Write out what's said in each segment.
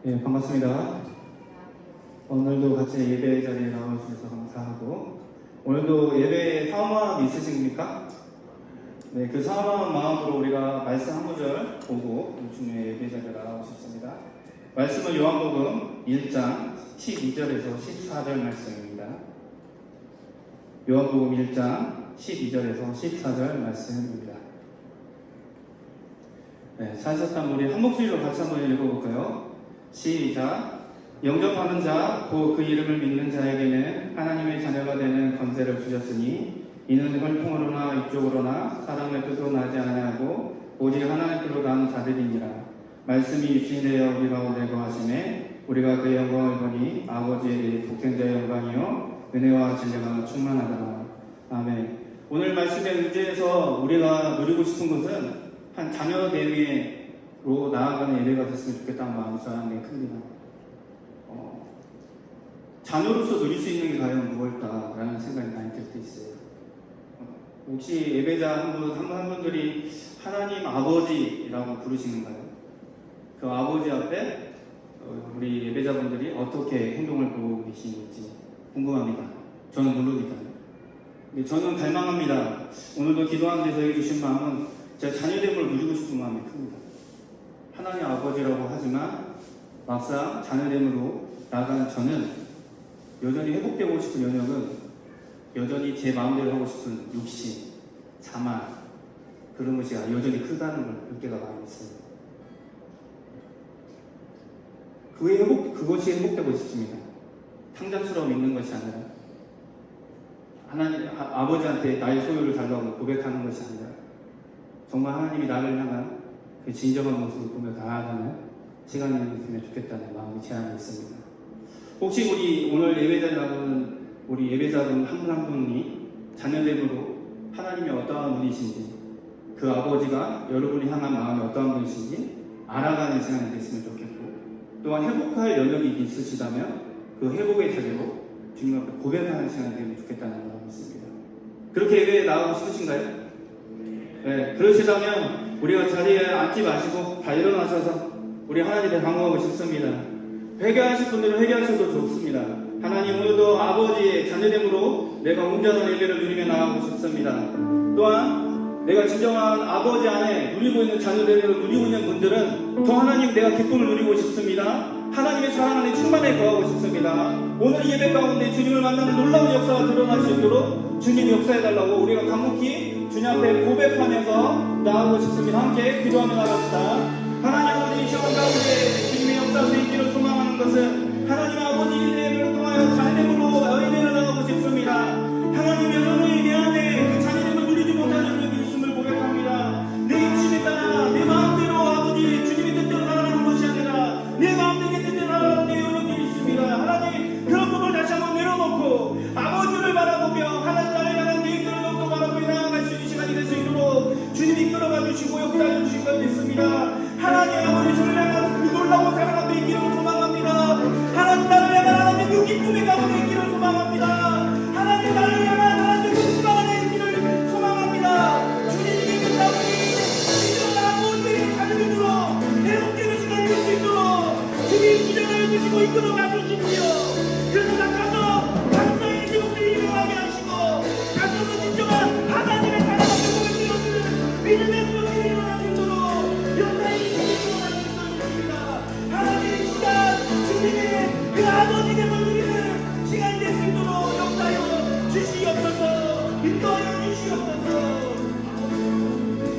예, 반갑습니다. 오늘도 같이 예배 자리에 나와주셔서 감사하고, 오늘도 예배에 사모함 있으십니까? 네, 그 사모함 마음으로 우리가 말씀 한 구절 보고 주님의 예배 자리에 나와주셨습니다. 말씀은 요한복음 1장 12절에서 14절 말씀입니다. 요한복음 1장 12절에서 14절 말씀입니다. 네, 찾으셨다면 우리 한 목소리로 같이 한번 읽어볼까요? 시작. 영접하는 자, 곧 그 이름을 믿는 자에게는 하나님의 자녀가 되는 권세를 주셨으니 이는 혈통으로나 육적으로나 사람의 뜻으로 나지 아니하고 오직 하나님 뜻으로 난 자들이니라. 말씀이 육신이 되어 우리 가운데 거하심에 우리가 그의 영광을 보니 아버지의 독생자의 영광이요 은혜와 진리가 충만하더라. 아멘. 오늘 말씀의 의지에서 우리가 누리고 싶은 것은 한 자녀 대회로 나아가는 예배가 됐으면 좋겠다는 마음이 저한테 큽니다. 자녀로서 누릴 수 있는 게 과연 무엇일까라는 생각이 많이 들 때 있어요. 혹시 예배자 한 분들이 하나님 아버지라고 부르시는가요? 그 아버지 앞에 우리 예배자분들이 어떻게 행동을 보고 계시는지 궁금합니다. 저는 물론이니까요. 저는 갈망합니다. 오늘도 기도하는 데서 해주신 마음은 제가 자녀됨을 누리고 싶은 마음이 큽니다. 하나님 아버지라고 하지만 막상 자녀됨으로 나아가는 저는 여전히 회복되고 싶은 영역은 여전히 제 마음대로 하고 싶은 욕심, 자만 그런 것이 여전히 크다는 걸 볼 때가 많이 있습니다. 그것이 회복되고 싶습니다. 탕자처럼 있는 것이 아니라 하나님 아버지한테 나의 소유를 달라고 고백하는 것이 아니라 정말 하나님이 나를 향한 그 진정한 모습을 보며 나아가는 시간이 되면 좋겠다는 마음이 제 안에 있습니다. 혹시 우리 오늘 예배자에 나오는 우리 예배자분 한 분 한 분이 자녀됨으로 하나님이 어떠한 분이신지 그 아버지가 여러분이 향한 마음이 어떠한 분이신지 알아가는 시간이 됐으면 좋겠고 또한 회복할 영역이 있으시다면 그 회복의 자리로 주님 앞에 고백하는 시간이 되면 좋겠다는 마음이 있습니다. 그렇게 예배에 나오고 싶으신가요? 네, 그러시다면 우리가 자리에 앉지 마시고 다 일어나셔서 우리 하나님께 방문하고 싶습니다. 회개하실 분들은 회개하셔도 좋습니다. 하나님 오늘도 아버지의 자녀됨으로 내가 온전한 예배를 누리며 나가고 싶습니다. 또한 내가 진정한 아버지 안에 누리고 있는 자녀됨으로 누리고 있는 분들은 더 하나님 내가 기쁨을 누리고 싶습니다. 하나님의 사랑 안에 충만해 거하고 싶습니다. 오늘 예배 가운데 주님을 만나는 놀라운 역사가 드러날 수 있도록 주님 역사해달라고 우리가 간곡히 주님 앞에 고백하면서 나아가고 싶습니다. 함께 기도하며 나갑시다. 하나님 아버지 이 시간 가운데 주님의 역사 수있기를 소망하는 것은 하나님 아버지 예배를 통하여 자녀됨으로 예배를 나가고 싶습니다. 하나님 여전히 내 안에 그 자녀됨을 누리지 못하는 적이 있음을 고백합니다. 내 욕심에 따라 내 마음대로 아버지 주님의 뜻대로 살아가는 것이 아니라 내 마음대로 뜻대로 살아가는 내 영역이 있습니다. 하나님 그런 부분을 다시 한번 내려놓고 아버지를 바라보며 하나님 나를 향한 내 인들을 더욱더 바라보며 나아갈 수 있는 시간이 될 수 있도록 주님이 끌어가 주시고 역사해 주신 것 믿습니다. 하나님 아버지 저를 향한 그 놀라운 사랑함의 있기를 소망합니다. 하나님 나를 향한 하나님 그 기쁨의 가운데 있기를 소망합니다. 하나님 나를 향한 하나님 그 소망 안에 있기를 소망합니다. 주님이 그 가운데 이런 아버지의 자녀됨으로 회복되는 시간이 될 수 있도록 주님이 기도를 해주시고 이끌어가 주십시오. 그래서 가서 각자의 지옥을 일어나게 하시고 가서는 진정한 하나님의 사랑을 보여주는 믿음의 소리를 일어나 주도록 하나님의 시간 주님의 그 아버지께서 누리는 시간이 될 수 있도록 역사하여 주시옵소서 인도하여 주시옵소서.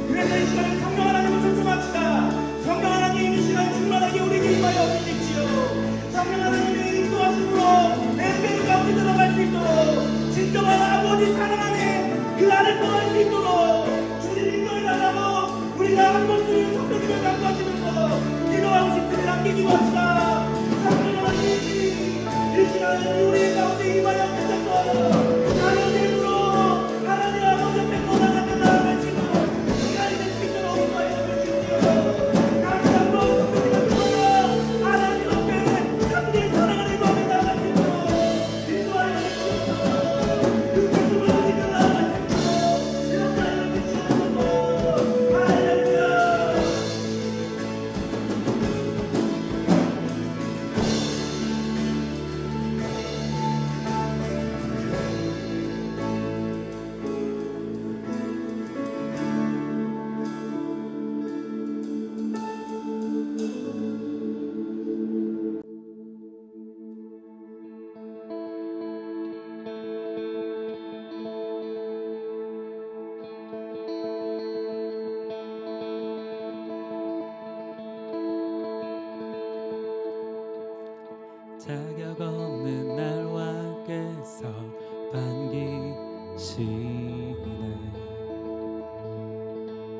그래서 이 시간에 성령 하나님을 초청합시다. 성령 하나님 이 시간 충만하게 우리에게 임하여 주십시오. 성령 하나님의 인도하심으로 내 가운데 들어갈 수 있도록 진정한 아버지 사랑 안에 그 안에 들어갈 수 있도록 주님 인도해달라고 우리가 한 번씩 성령님을 강구하시면서 기도하고 싶습니다. 함께 기도합시다. 성령 하나님 이 시간에 우리 가운데 임하여 주셔서 하나님으로 하나님 아버지 앞에 고난하며 나아갈 수 있도록 시간이 될 수 있도록 임하여 주십시오. 다시 한번 성령님을 불러 하나님 앞에 참된 사랑 안에 임하며 나아갈 수 있도록 인도하여 주시옵소서. 그 모습을 우리가 나아갈 수 있도록 역사하여 주시옵소서. 할렐루야. 자격 없는 날와 깨서 반기시네.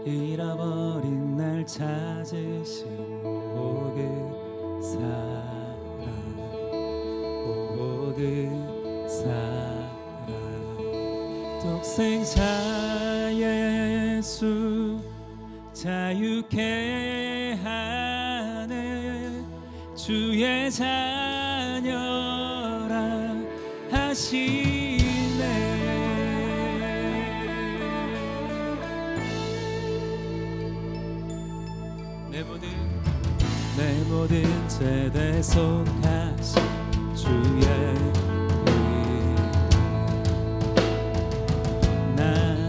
잃어버린 날 찾으신 오 그 사랑, 오 그 사랑. 독생자 예수 자유케 하네. 주의 자녀라 하시네. 내 모든 죄 대속하신 주의 의. 나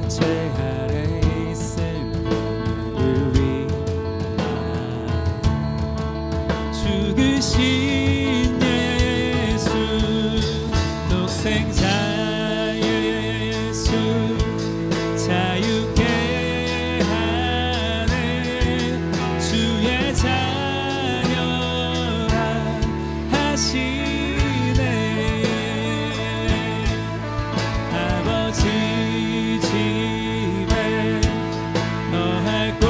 죄 아래 있을 그를 위하여 죽으신 예수, 독생자 예수 자유케 하네. 주의 자녀라 하시네. 아버지 집에 거할 곳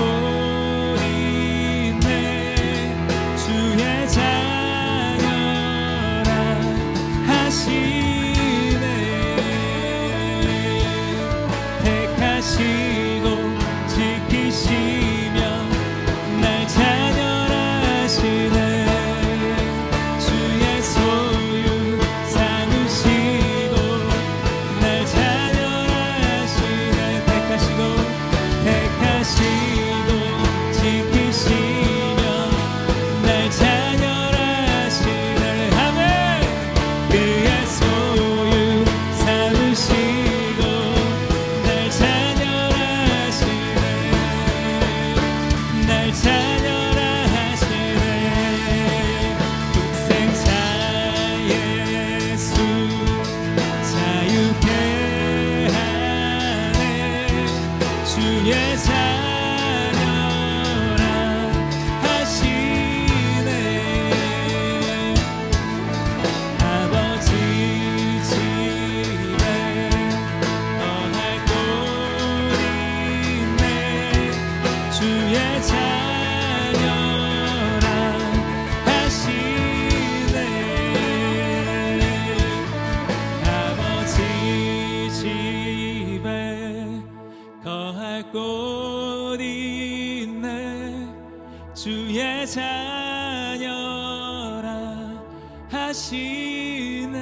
있네. 주의 자녀라 하시네. 택하시고 지키시며 날 자녀라 하시네. 주의 소유 삼으시고 날 자녀라 하시네. 택하시고 지키시며 날 자녀라 하시네. 아멘. 그의 소유 삼으시고 날 자녀라 하시네. 날 자녀라 하시네. 독생자 예수 자유케 하네. 주의 자녀라 하시네. 아버지 집에 거할 곳 있네. 주의 자녀라 하시네. 아버지 집에 거할 곳 있네. 주의 자녀라 하시네.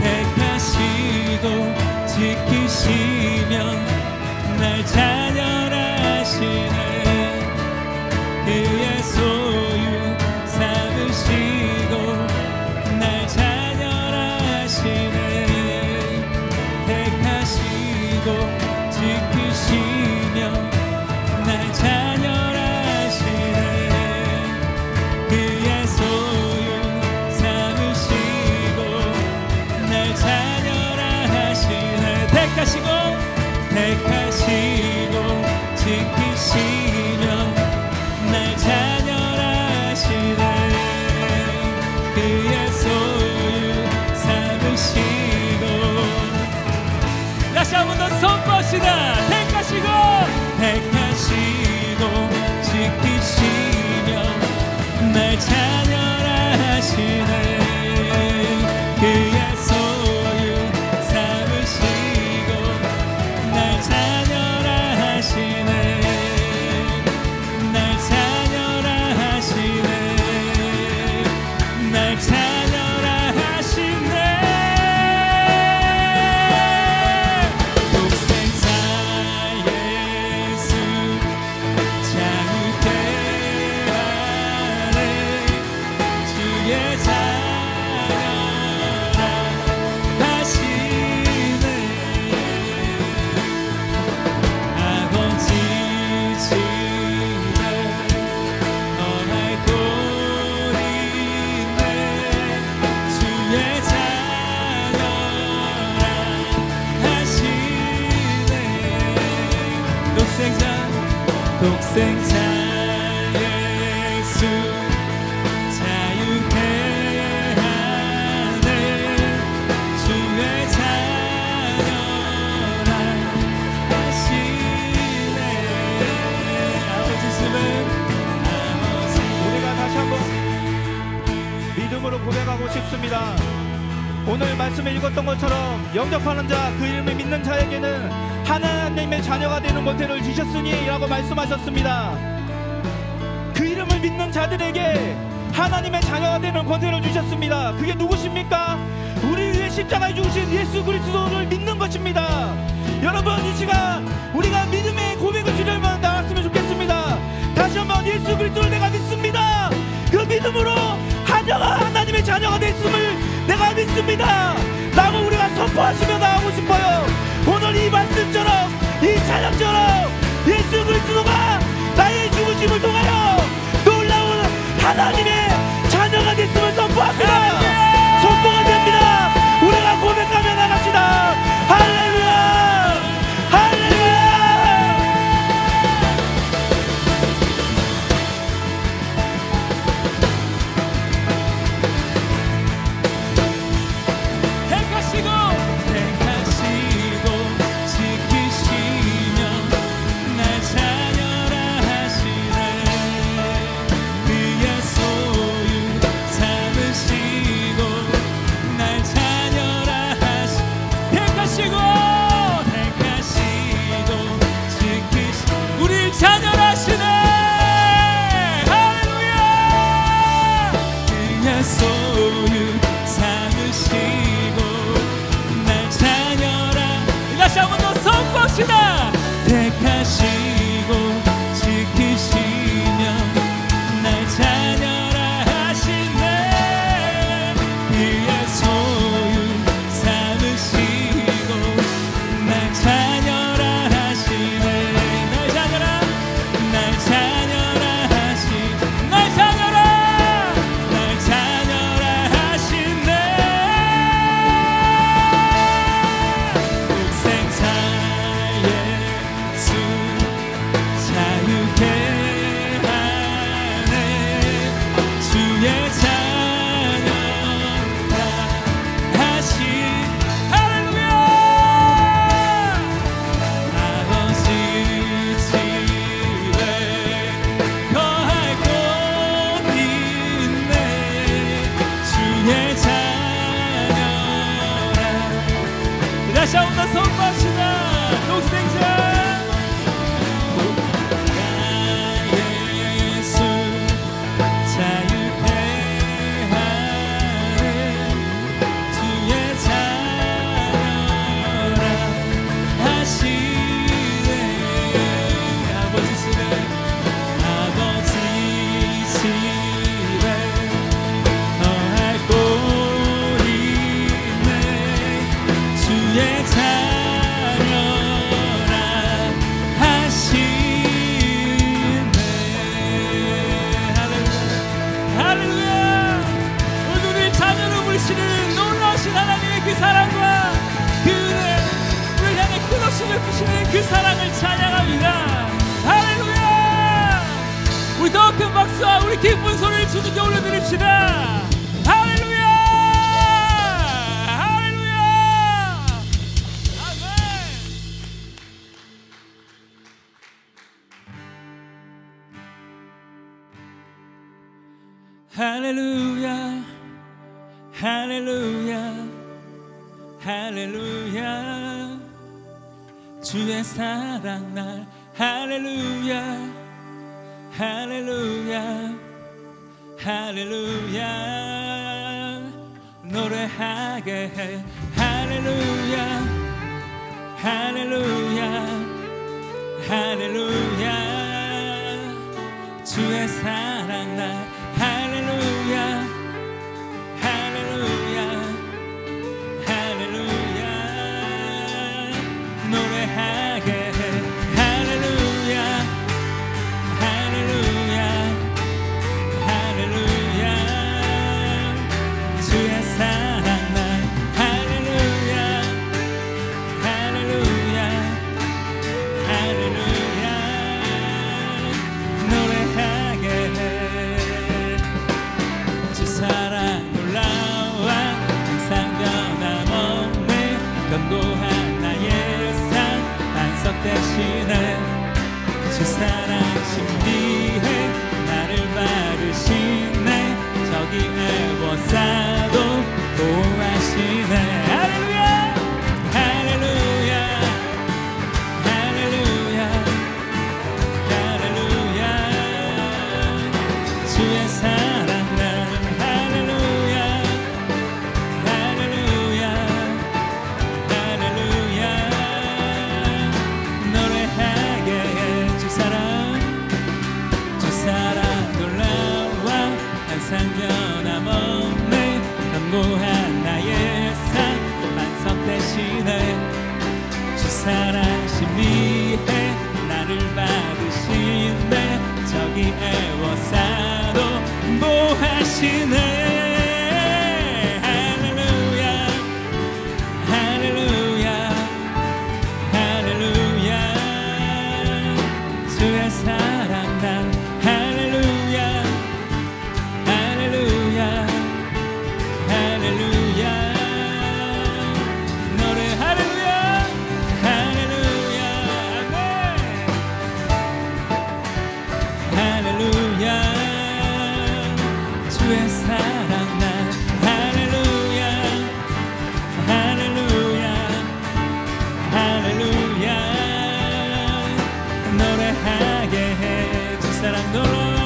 택하시고 지키시면 날 자녀라 하시네. 그의 소유 삼으시고 날 자녀라 하시네. 택하시고 지키시며 날 자녀라 하시네. 그의 소유 삼으시고 날 자녀라 하시네. 택하시고 지키시며 날 자녀라 하시네. 그의 소유 삼으시고. 다시 한 번 더 선포합시다. 택하시고 지키시며 날 자녀라 하시네. 그의 소유 삼으시고 날 자녀라 하시네. 날 자녀라 하시네. 날 자녀라 하시네. 독생자 예수 영접하는 자, 그 이름을 믿는 자에게는 하나님의 자녀가 되는 권세를 주셨으니 라고 말씀하셨습니다. 그 이름을 믿는 자들에게 하나님의 자녀가 되는 권세를 주셨습니다. 그게 누구십니까? 우리 위해 십자가에 죽으신 예수 그리스도를 믿는 것입니다. 여러분, 이 시간 우리가 믿음의 고백을 주려면 나왔으면 좋겠습니다. 다시 한번 예수 그리스도를 내가 믿습니다. 그 믿음으로 하나님의 자녀가 됐음을 내가 믿습니다 라고 우리가 선포하시며 나가고 싶어요. 오늘 이 말씀처럼, 이 찬양처럼 예수 그리스도가 나의 죽으심을 통하여 놀라운 하나님의 자녀가 됐음을 선포합니다. 선포가 됩니다. 우리가 고백하며 나갑시다. 할렐루야, 할렐루야. 택하시고 지키시며 날 자녀라 하시네. 그의 소유 삼으시고 날 자녀라 택하시고 지키시 우릴 자녀라 하시네. 할렐루야. 그의 소유 삼으시고 날 자녀라. 다시 한 번 더 선포합시다. 택하시고 지키시며 날 자녀라 하시네. 그의 소유 삼으시고 날 자녀라 하시네. 날 자녀라, 날 자녀라 날 자녀라, 날 자녀라 하시네. 독생자 예수 자유케 하네. 주의 자녀라 하시. 할렐루야. 아버지 집에 거할 곳 있네. 주의 자녀라. 다시 한 번 더 선포합시다. 독생자 예수 자유케 하네. 주의 자녀라 하시네. 아버지 집에 거할 곳 있네. 주의 자녀라 하시네. 할렐루야. 오늘 우리 자녀로 부르시는 놀라우신 하나님의 그 사랑과 그 은혜, 우리를 향해 끝없이 베푸시는 그 사랑을 찬양합니다. 할렐루야. 우리 더 큰 박수와 우리 기쁜 소리를 주님께 올려드립시다. 할렐루야. 할렐루야. 아멘. 할렐루야. 할렐루야. 할렐루야. 주의 사랑 날 할렐루야. 할렐루야. 할렐루야. 노래하게 해. 할렐루야. 할렐루야. 할렐루야. 주의 사랑 날 할렐루야. 할렐루야. 할렐루야. 노래하게 해. 할렐루야. 할렐루야. 할렐루야. 주의 사랑 날 할렐루야. 할렐루야. 할렐루야. 노래하게 해. 주 사랑 놀라워 항상 변함없네. 견고한 나의 상 반석 대신에 주 사랑 신비해 나를 바르시네. 저기 애워싸도 보호하시네. 할렐루야. 넘치네. 할렐루야 할렐루야 할렐루야 주의 사랑 난 할렐루야 할렐루야 할렐루야 노래 할렐루야 할렐루야 아멘 할렐루야 주의 사랑 난 할렐루야 할렐루야 할렐루야 노래하게 해. 주 사랑 놀라와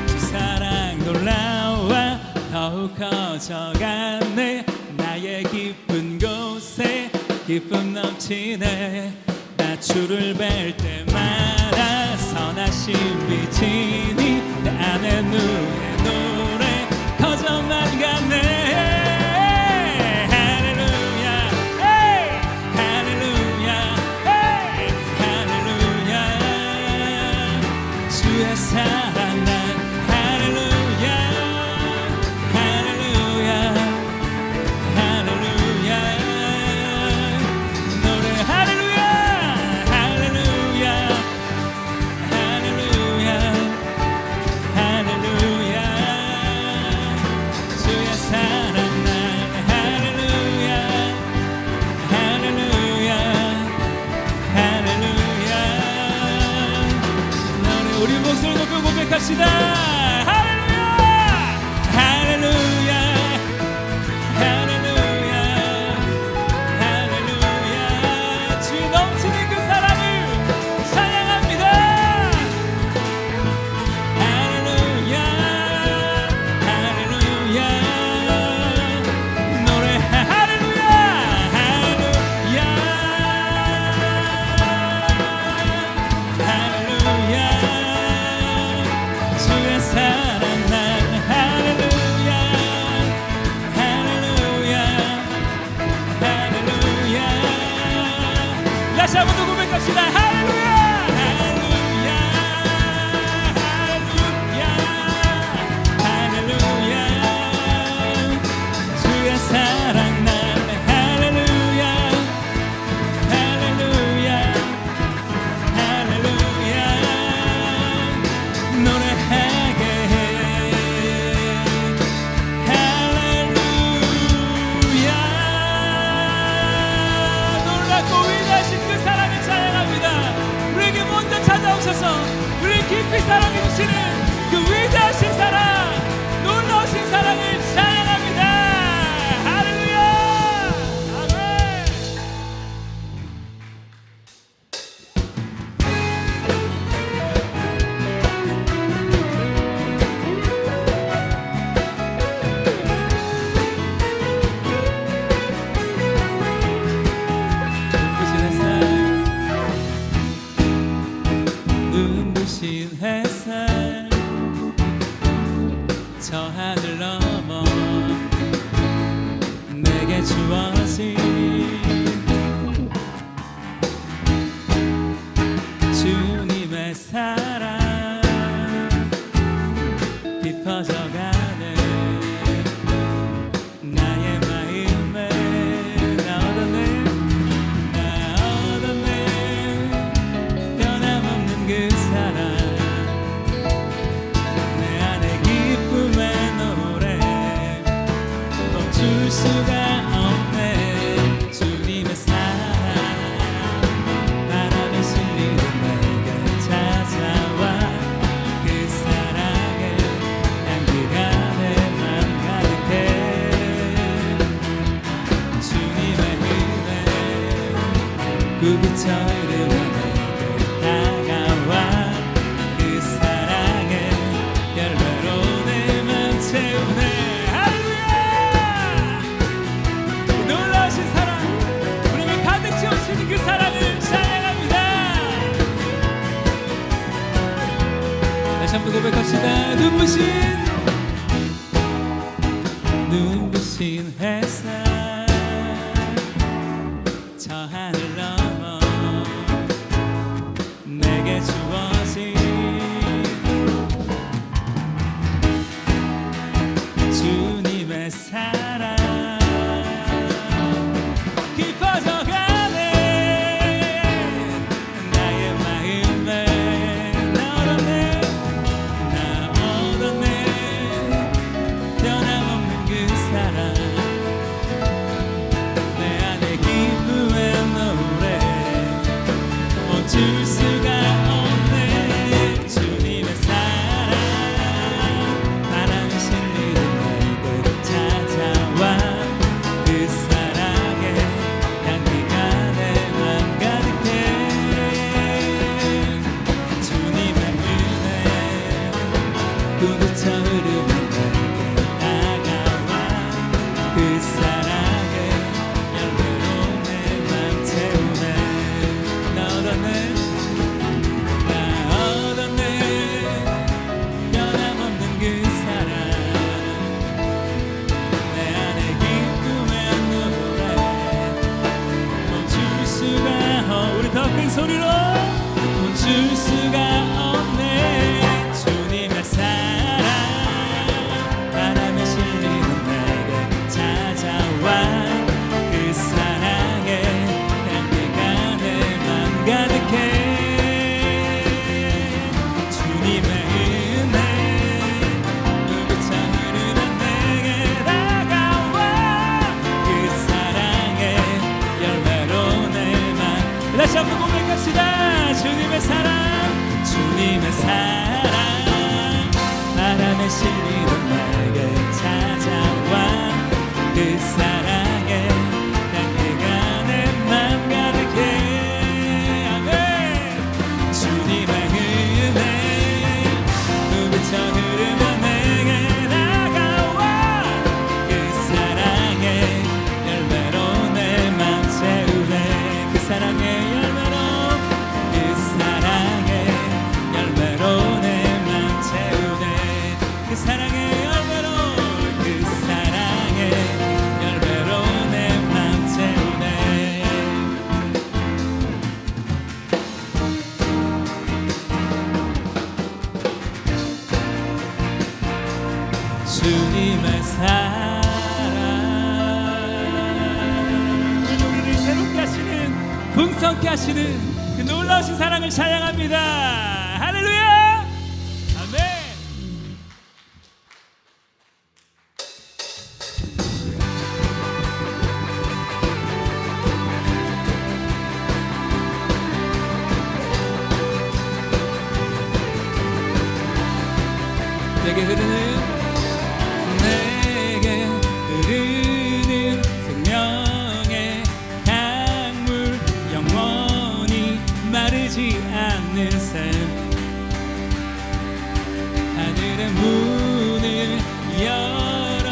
주 사랑 놀라와 더욱 커져가네. 나의 기쁜 곳에 기쁨 넘치네. 나 주를 뵐 때마다 선하신 빛이니 내 안에 누의 노래 커져만 가네. 할렐루야 헤이 할렐루야 헤이 할렐루야 주의 사랑 난 할렐루야 할렐루야 할렐루야 노래 할렐루야 할렐루야 할렐루야 할렐루야 주의 사랑 난 할렐루야 할렐루야 할렐루야 노래 우리 목소리 높여 고백합시다. 할렐루야 할렐루야 할렐루야 할렐루야 주 넘치는 그 사랑을 찬양합니다. 할렐루야 할렐루야 노래 할렐루야 할렐루야 할렐루야 주의 사랑 난 할렐루야 할렐루야 할렐루야 다시 한 번 더 고백합시다. 할렐루야 할렐루야 할렐루야 할렐루야 주의 사랑 난 할렐루야 할렐루야 할렐루야 노래하게 해. 할렐루야 놀랍고 위대하신 그 사랑을 찬양합니다. 우리에게 먼저 찾아오셔서 우리 깊이 사랑해 주시는 그 위대하신 사랑 놀라우신 사랑을 찬양합니다. 할렐루야 아멘. 눈부신 햇살 저 하늘 넘어 내게 주어진 주님의 사랑 깊어져가네. 나의 마음에 나 얻어내 변함없는 그 사랑 내 안에 기쁨의 노래 멈출 수가 없네. 주님의 사랑 바람에 실리는 내게 찾아와 그 사랑에 향기가 내 맘 가득해. 주님의 은혜 그 빛을 이루어 다가와 그 사랑에 열매로 내 맘 채우네. 할렐루야 놀라우신 사랑 우리에게 가득 채우시는 그 사랑을 찬양합니다. 다시 한번 고백합시다. 눈부신 햇살 저 하늘 넘어 내게 주어진 큰 소리로 멈출 수가 없네. 주님의 사랑 바람에 실리는 내게 찾아와. 그 사랑에 향기가 내 맘 가득해. 주님의 은혜 눈부쳐 흐르는 내게 다가와. 그 사랑의 열매로 내 맘. 다시 한번 고백합시다. 주님의 사랑, 주님의 사랑 바람에 실리는 내게 찾아와. 그 사랑에 향기가 내 맘 가득해. 아멘. 주님의 은혜 눈부쳐 흐르는 내게 다가와. 그 사랑의 열매로 내 맘 채우네. 그 사랑의 열매로, 그 사랑의 열매로 내 맘 채우네. 그 사랑의 열매로, 그 사랑의 열매로 내 맘 채우네. 주님의 사랑 우리를 새롭게 하시는, 풍성케 하시는 그 놀라우신 사랑을 찬양합니다. 할렐루야. 아멘. 내게 흐르는 생명의 강물, 영원히 마르지 않는 샘. 하늘의 문을 열어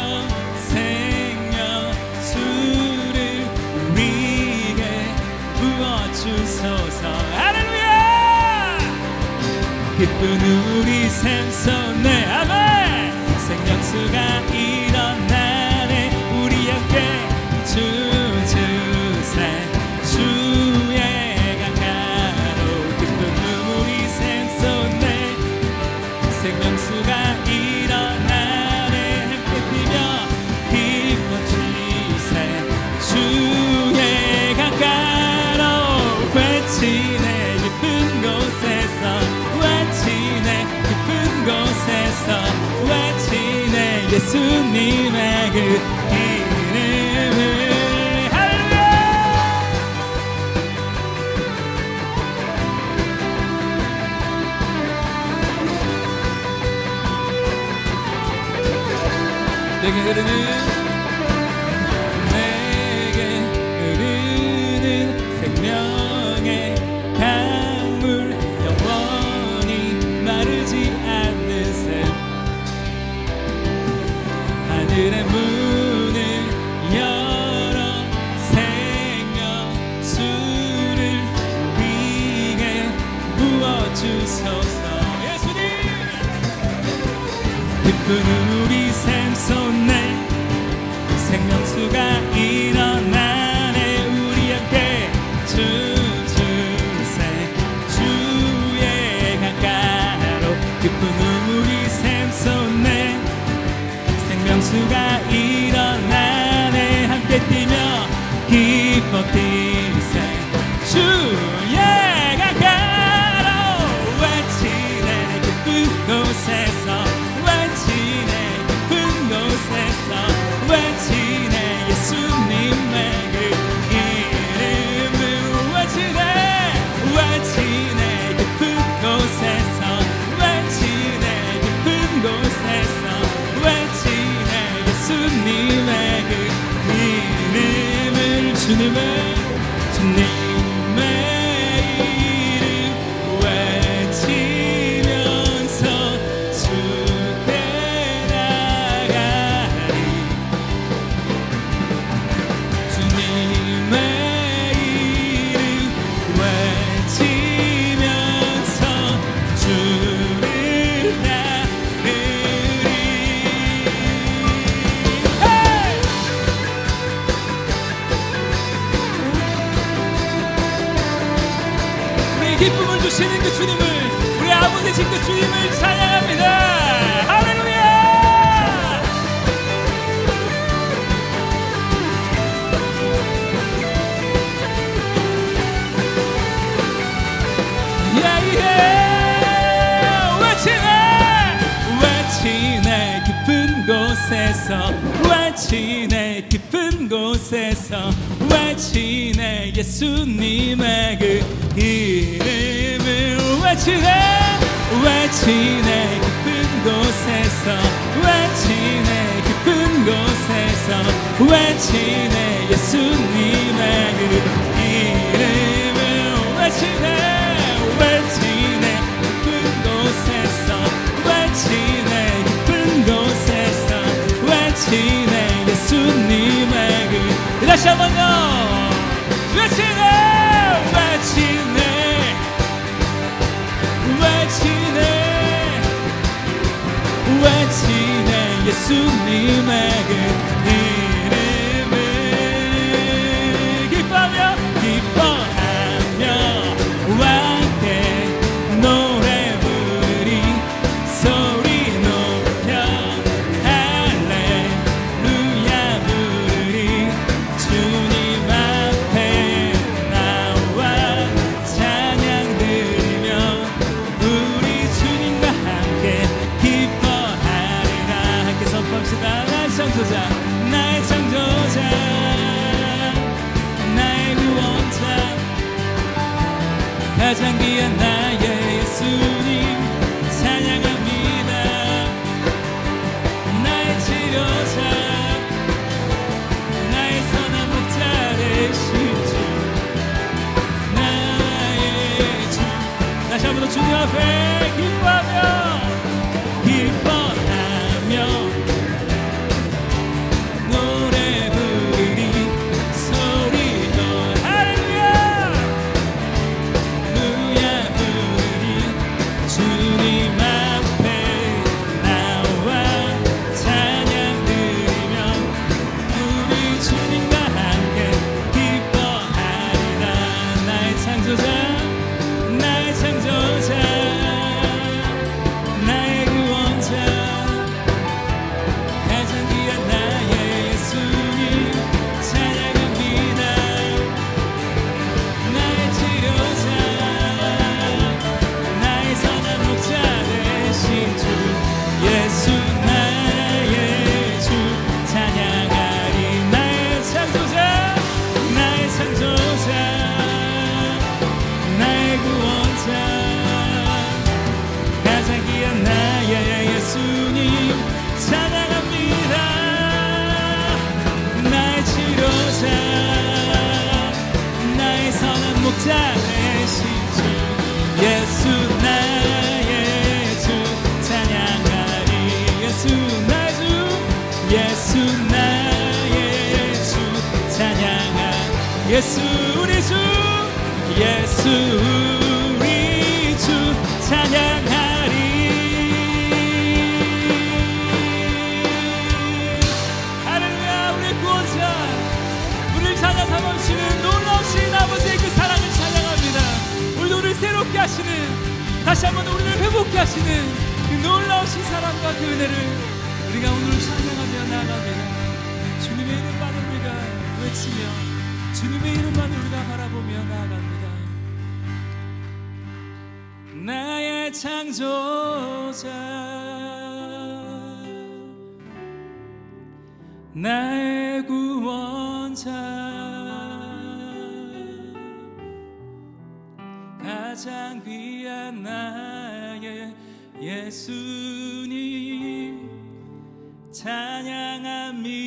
생명수를 우리에게 부어주소서. 할렐루야. 기쁜 우리 샘손에 아멘. 생명수가 일어나네. 우리 함께 주주세 주의 강가로. 기쁜 우리 샘손에 생명수가 일어나네. 함께 뛰며 기뻐 주세 주의 강가로. 외치네 깊은 곳에서, 외치네 깊은 곳에서, 외치네 예수님의 그 이름을. 내게 흐르는 생명의 강물, 영원히 마르지 않는 샘. 하늘의 문을 열어 생명수를 우리에게 부어주소서. 예수님. 기쁜 우리 샘손에 생명수가 일어나네. 우리 함께 주주세 주의 강가로. 기쁜 우리 샘손에 생명수가 일어나네. 함께 뛰며 기뻐 뛰세 주의 강가로. 외치네 깊은 곳에서, 외치네 깊은 곳에서, 외치네 예수 주시는 그 주님을, 우리 아버지 되신 그 주님을 찬양합니다. 할렐루야. 외치네 깊은 곳에서, 외치네 깊은 곳에서, 외치네 예수님의 그 이름을 외치네, 외치네 깊은 곳에서, 외치네 깊은 곳에서, 외치네 예수님의 그 이름을 외치네, 외치네 깊은 곳에서, 외치네 깊은 곳에서, 외치네 예수님의 그 다시 한번요. 외치네, 외치네, 외치네, 외치네 예수님의 그 이름을 기뻐하며, 기뻐하며 함께 노래 부르리, 소리 높여 할렐루야 부르리, 주님 앞에 나와 찬양 드리며 우리 주님과 함께 기뻐하리라. 함께 선포합시다. 나의 창조자, 나의 창조자, 나의 구원자, 가장 귀한 나의 예수님 찬양합니다. 나의 치료자, 나의 선한 목자 되신 주, 나의 주. 다시 한번 더 주님 앞에 기뻐하며, 기뻐하며 노래 부르리, 소리도 할렐루야 루야 부르리, 주님 앞에 나와 찬양 드리며 우리 주님과 함께 기뻐하리라. 나의 창조자, 나의 창조자, 나의 구원자, 가장 귀한 나의 예수님 찬양합니다. 나의 치료자, 나의 선한 목자 되신 주 예수, 나의 주 찬양하리. 나의 창조자, 나의 창조자, 나의 구원자, 가장 귀한 나의 예수님 찬양합니다. 나의 치료자, 나의 선한 목자 되신 주 예수, 나의 주 찬양하리. 예수 나의 주, 예수 나의 주 찬양하. 예수 우리 주, 예수 우리 주 찬양하리. 할렐루야. 우리 구원자, 우리를 찾아 삼으시는 놀라우신 아버지의 그 사랑을 찬양합니다. 오늘도 우리를 새롭게 하시는, 다시 한번 우리를 회복케 하시는 그 놀라우신 사랑과 그 은혜를 우리가 오늘 찬양하며 나아갑니다. 주님의 이름만 우리가 외치며 주님의 이름만 우리가 바라보며 나아갑니다. 나의 창조자, 나의 구원자, 가장 귀한 나의 예수님 찬양합니다.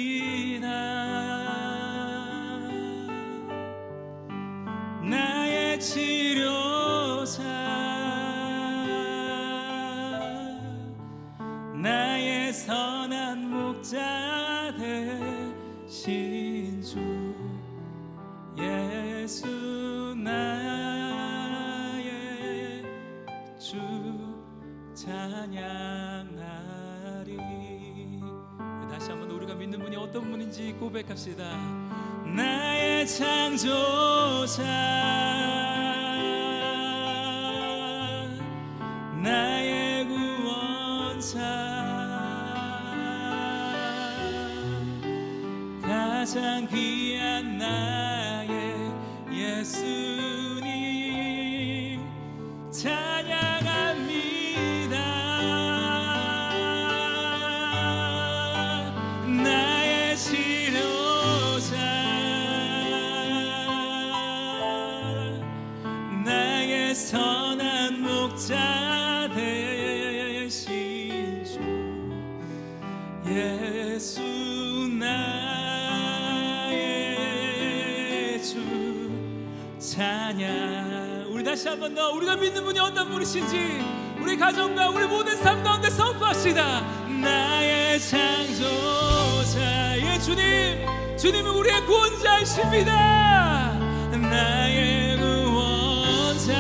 나의 치료자, 나의 선한 목자 되신 주 예수, 나의 주 찬양하리. 다시 한번 우리가 믿는 분이 어떤 분인지 고백합시다. 나의 창조자, 가장 귀한 나의 예수님 찬양합니다. 나의 치료자 나의 선한 목자 되신 주 예수 나의 주 찬양. 우리 다시 한 번 더 우리가 믿는 분이 어떤 분이신지 우리 가정과 우리 모든 삶 가운데 선포합시다. 나의 창조자의 주님은 우리의 구원자이십니다. 나의 구원자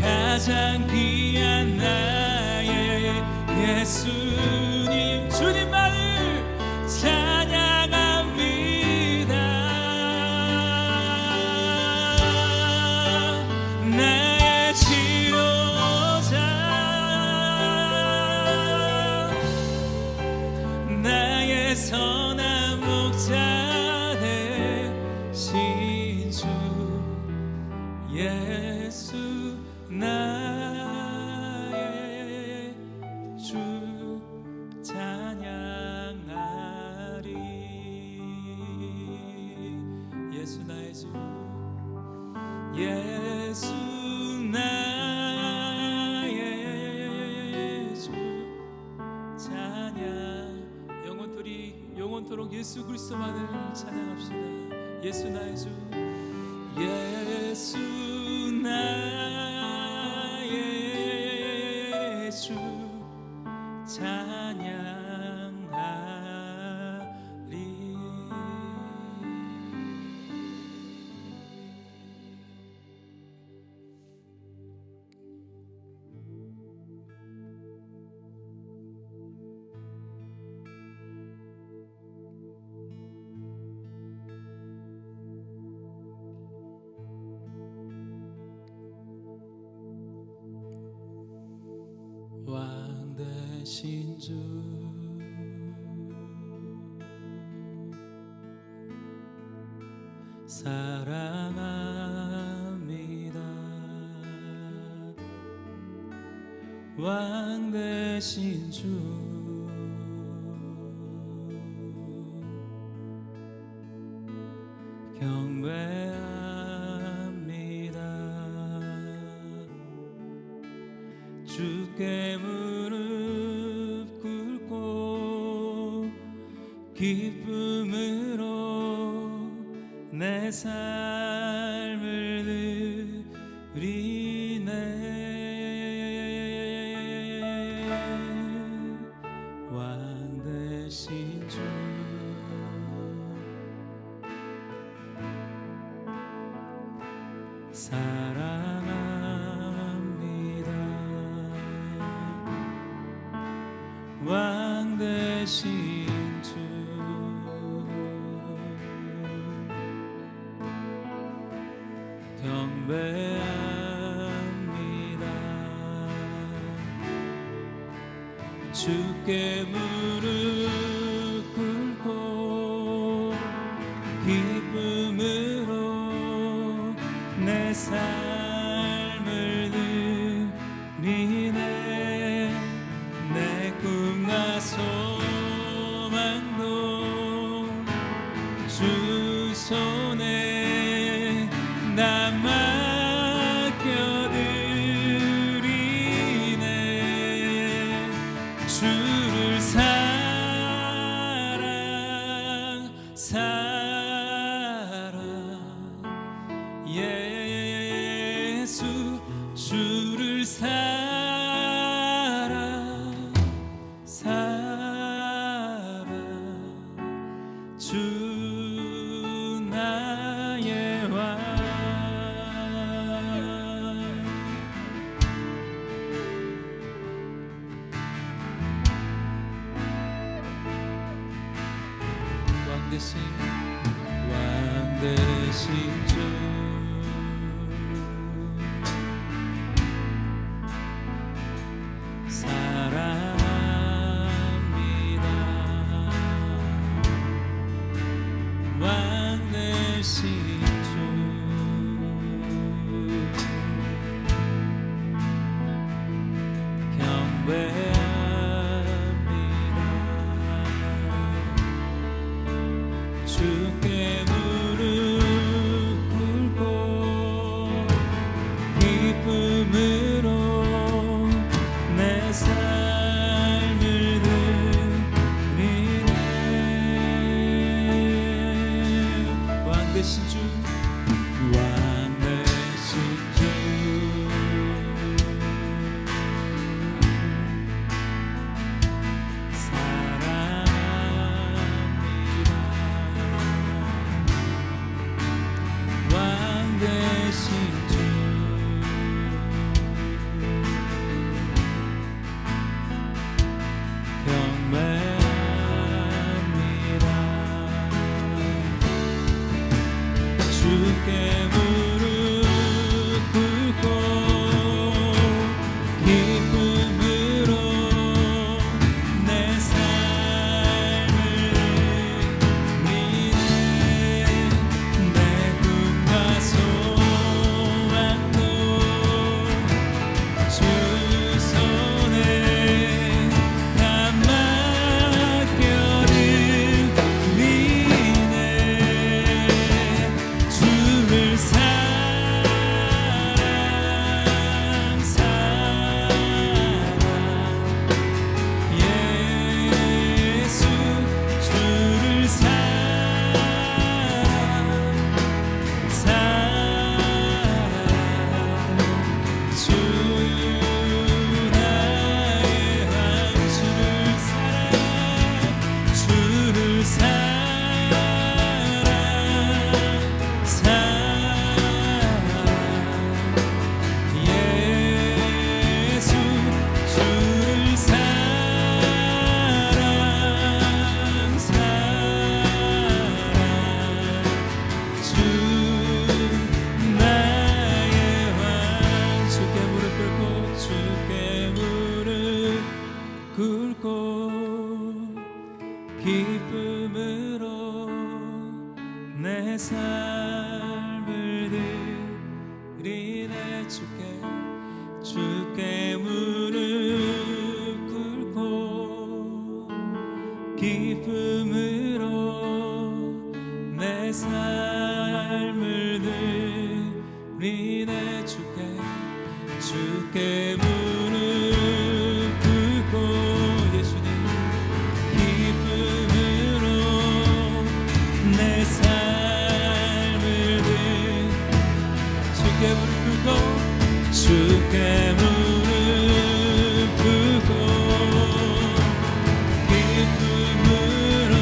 가장 귀한 나의 예수님 주님만을 찬양합니다. 나의 치료자 나의 선한 목자 되신 주 예수 나의 주 찬양하리. 예수 나의 주 예수 나의 주 찬양. 영원토록 예수 그리스도만을 찬양합시다. 예수 나의 주 예수 나의 주 찬양하리. 왕 되신 주 사랑합니다. 왕 되신 주 경배합니다. 주께 무릎 꿇고 기쁨으로 내 삶을 드리네. 왕 되신 주 사랑합니다. 왕 되신 주 경배합니다. 주께 무릎 꿇고 기쁨으로 내 삶을 드리네. 내 꿈과 소망도 주 손에 나 맡겨드리네. 주를 사랑 예수 주를 사랑 주 나의 왕. 왕 대신 주 사랑합니다. 되신 주 경배합니다. 주께 무릎 꿇고 기쁨으로 내 삶을 드리네. 왕 되신 주, 왕 되신 주 사랑합니다. 왕 되신 주 경배합니다. 주께 무릎 꿇고 기쁨으로 내 삶을 드리네. 내 꿈과 소망도 주 손에 다 맡겨드리네. 주를 예수 주를 주 나의 왕 주를 예수 주를 주 나의 왕 주께 무릎 꿇고 기쁨으로 내 삶을 드리네. 주께 무릎 꿇고 기쁨으로 내 삶을 드리네. 주께 무릎 꿇고 예수님 기쁨으로 내 삶을 주께 무릎 꿇고 주께 무릎 꿇고 기쁨으로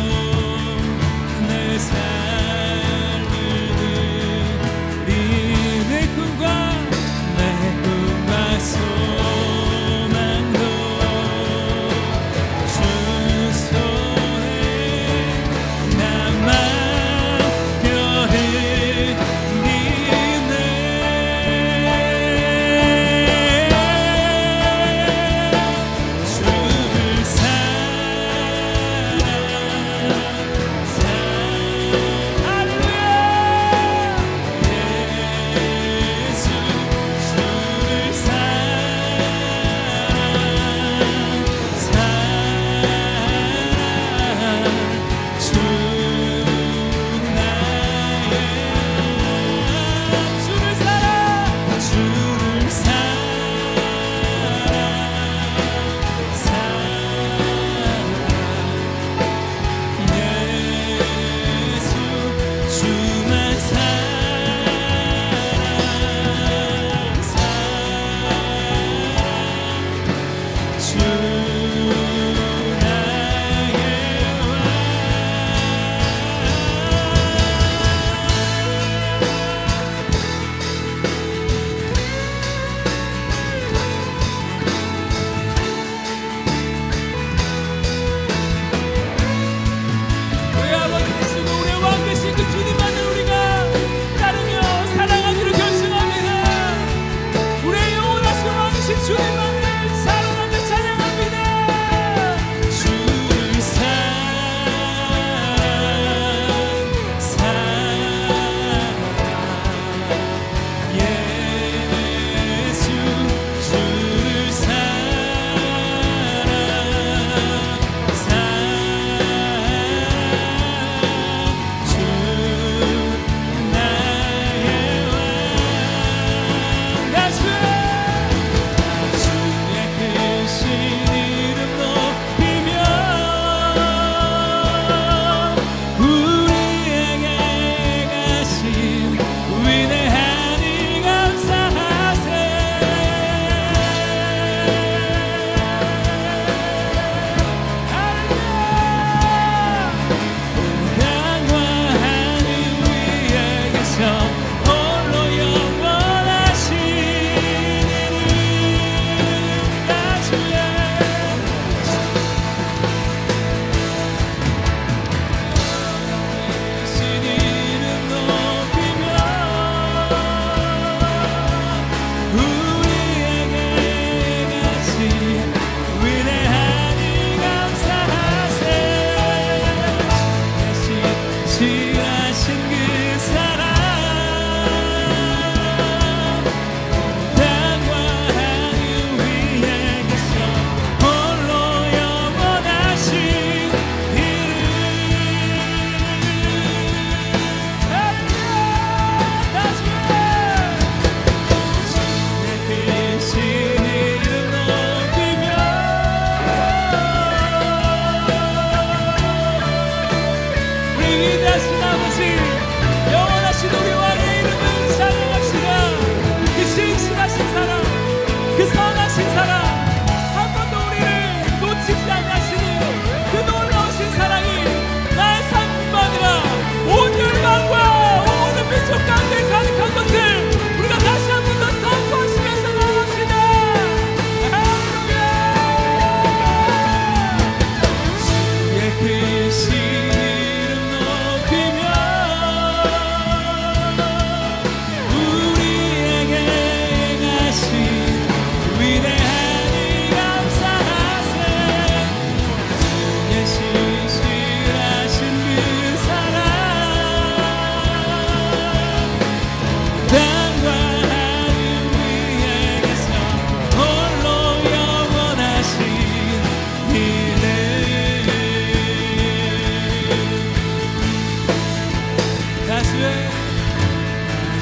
내 삶을 드리네. 내 꿈과 소망도 주 손에 다 맡겨드리네.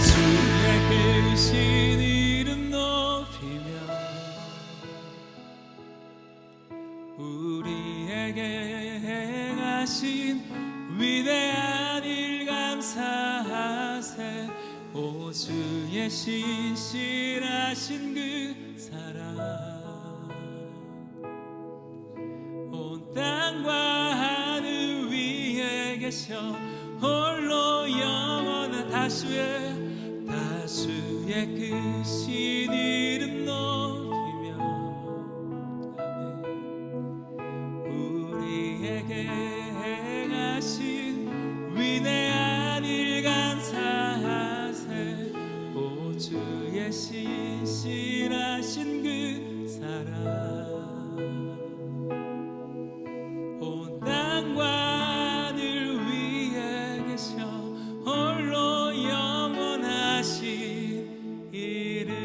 주의 크신 이름 높이며 우리에게 행하신 위대한 일 감사하세. 오 주의 신실하신 그 사랑 온 땅과 하늘 위에 계셔 홀로 영원한 다수의 크신 이름 높이며 우리에게 행하신 위대한 일 감사하세. 오 주의 신실하신 그 사랑 온 땅과 하늘 위에 계셔 홀로 영원하신 이름.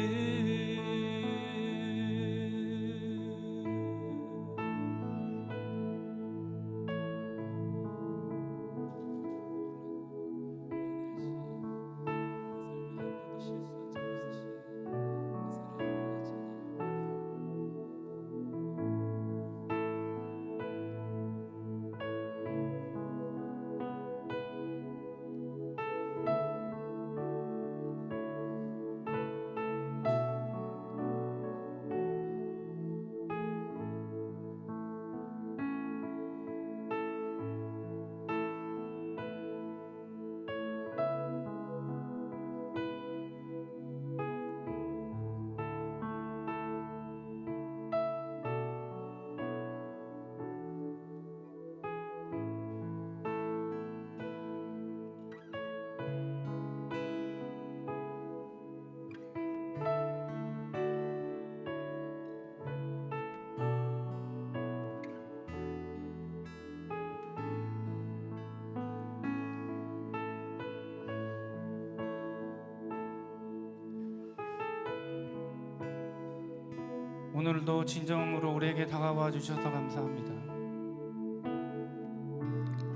오늘도 진정으로 우리에게 다가와 주셔서 감사합니다.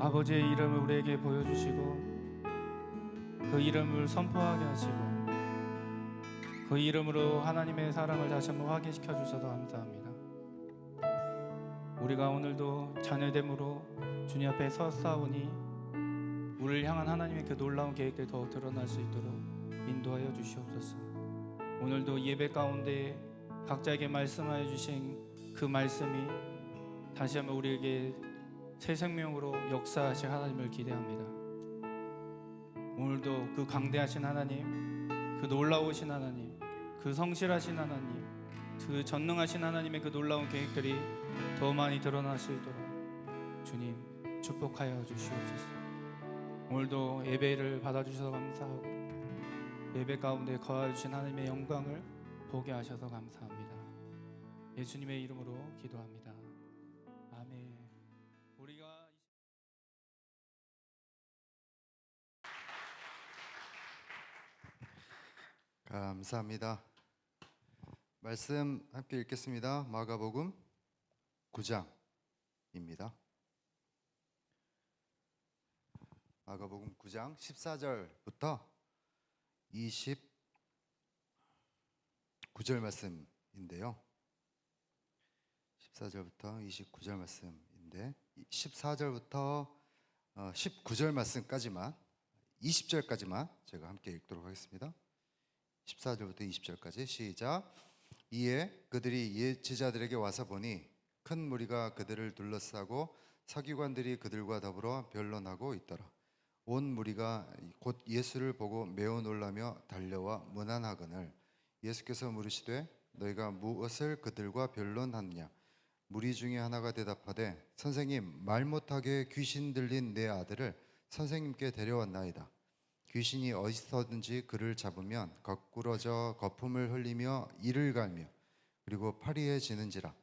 아버지의 이름을 우리에게 보여주시고 그 이름을 선포하게 하시고 그 이름으로 하나님의 사랑을 다시 한번 확인시켜 주셔서 감사합니다. 우리가 오늘도 자녀됨으로 주님 앞에 서사오니 우리를 향한 하나님의 그 놀라운 계획들이 더 드러날 수 있도록 인도하여 주시옵소서. 오늘도 예배 가운데 각자에게 말씀하여 주신 그 말씀이 다시 한번 우리에게 새 생명으로 역사하실 하나님을 기대합니다. 오늘도 그 강대하신 하나님, 그 놀라우신 하나님, 그 성실하신 하나님, 그 전능하신 하나님의 그 놀라운 계획들이 더 많이 드러날 수 있도록 주님 축복하여 주시옵소서. 오늘도 예배를 받아주셔서 감사하고 예배 가운데 거하주신 하나님의 영광을 보게 하셔서 감사합니다. 예수님의 이름으로 기도합니다. 아멘. 우리가 감사합니다. 말씀 함께 읽겠습니다. 마가복음 9장입니다. 마가복음 9장 14절부터 29절 말씀인데요. 14절부터 29절 말씀인데 14절부터 19절 말씀까지만 20절까지만 제가 함께 읽도록 하겠습니다. 14절부터 20절까지 시작. 이에 그들이 옛 제자들에게 와서 보니 큰 무리가 그들을 둘러싸고 서기관들이 그들과 더불어 변론하고 있더라. 온 무리가 곧 예수를 보고 매우 놀라며 달려와 문안하거늘 예수께서 물으시되 너희가 무엇을 그들과 변론하느냐. 무리 중에 하나가 대답하되 선생님, 말 못하게 귀신 들린 내 아들을 선생님께 데려왔나이다. 귀신이 어디서든지 그를 잡으면 거꾸러져 거품을 흘리며 이를 갈며 그리고 파리해지는지라.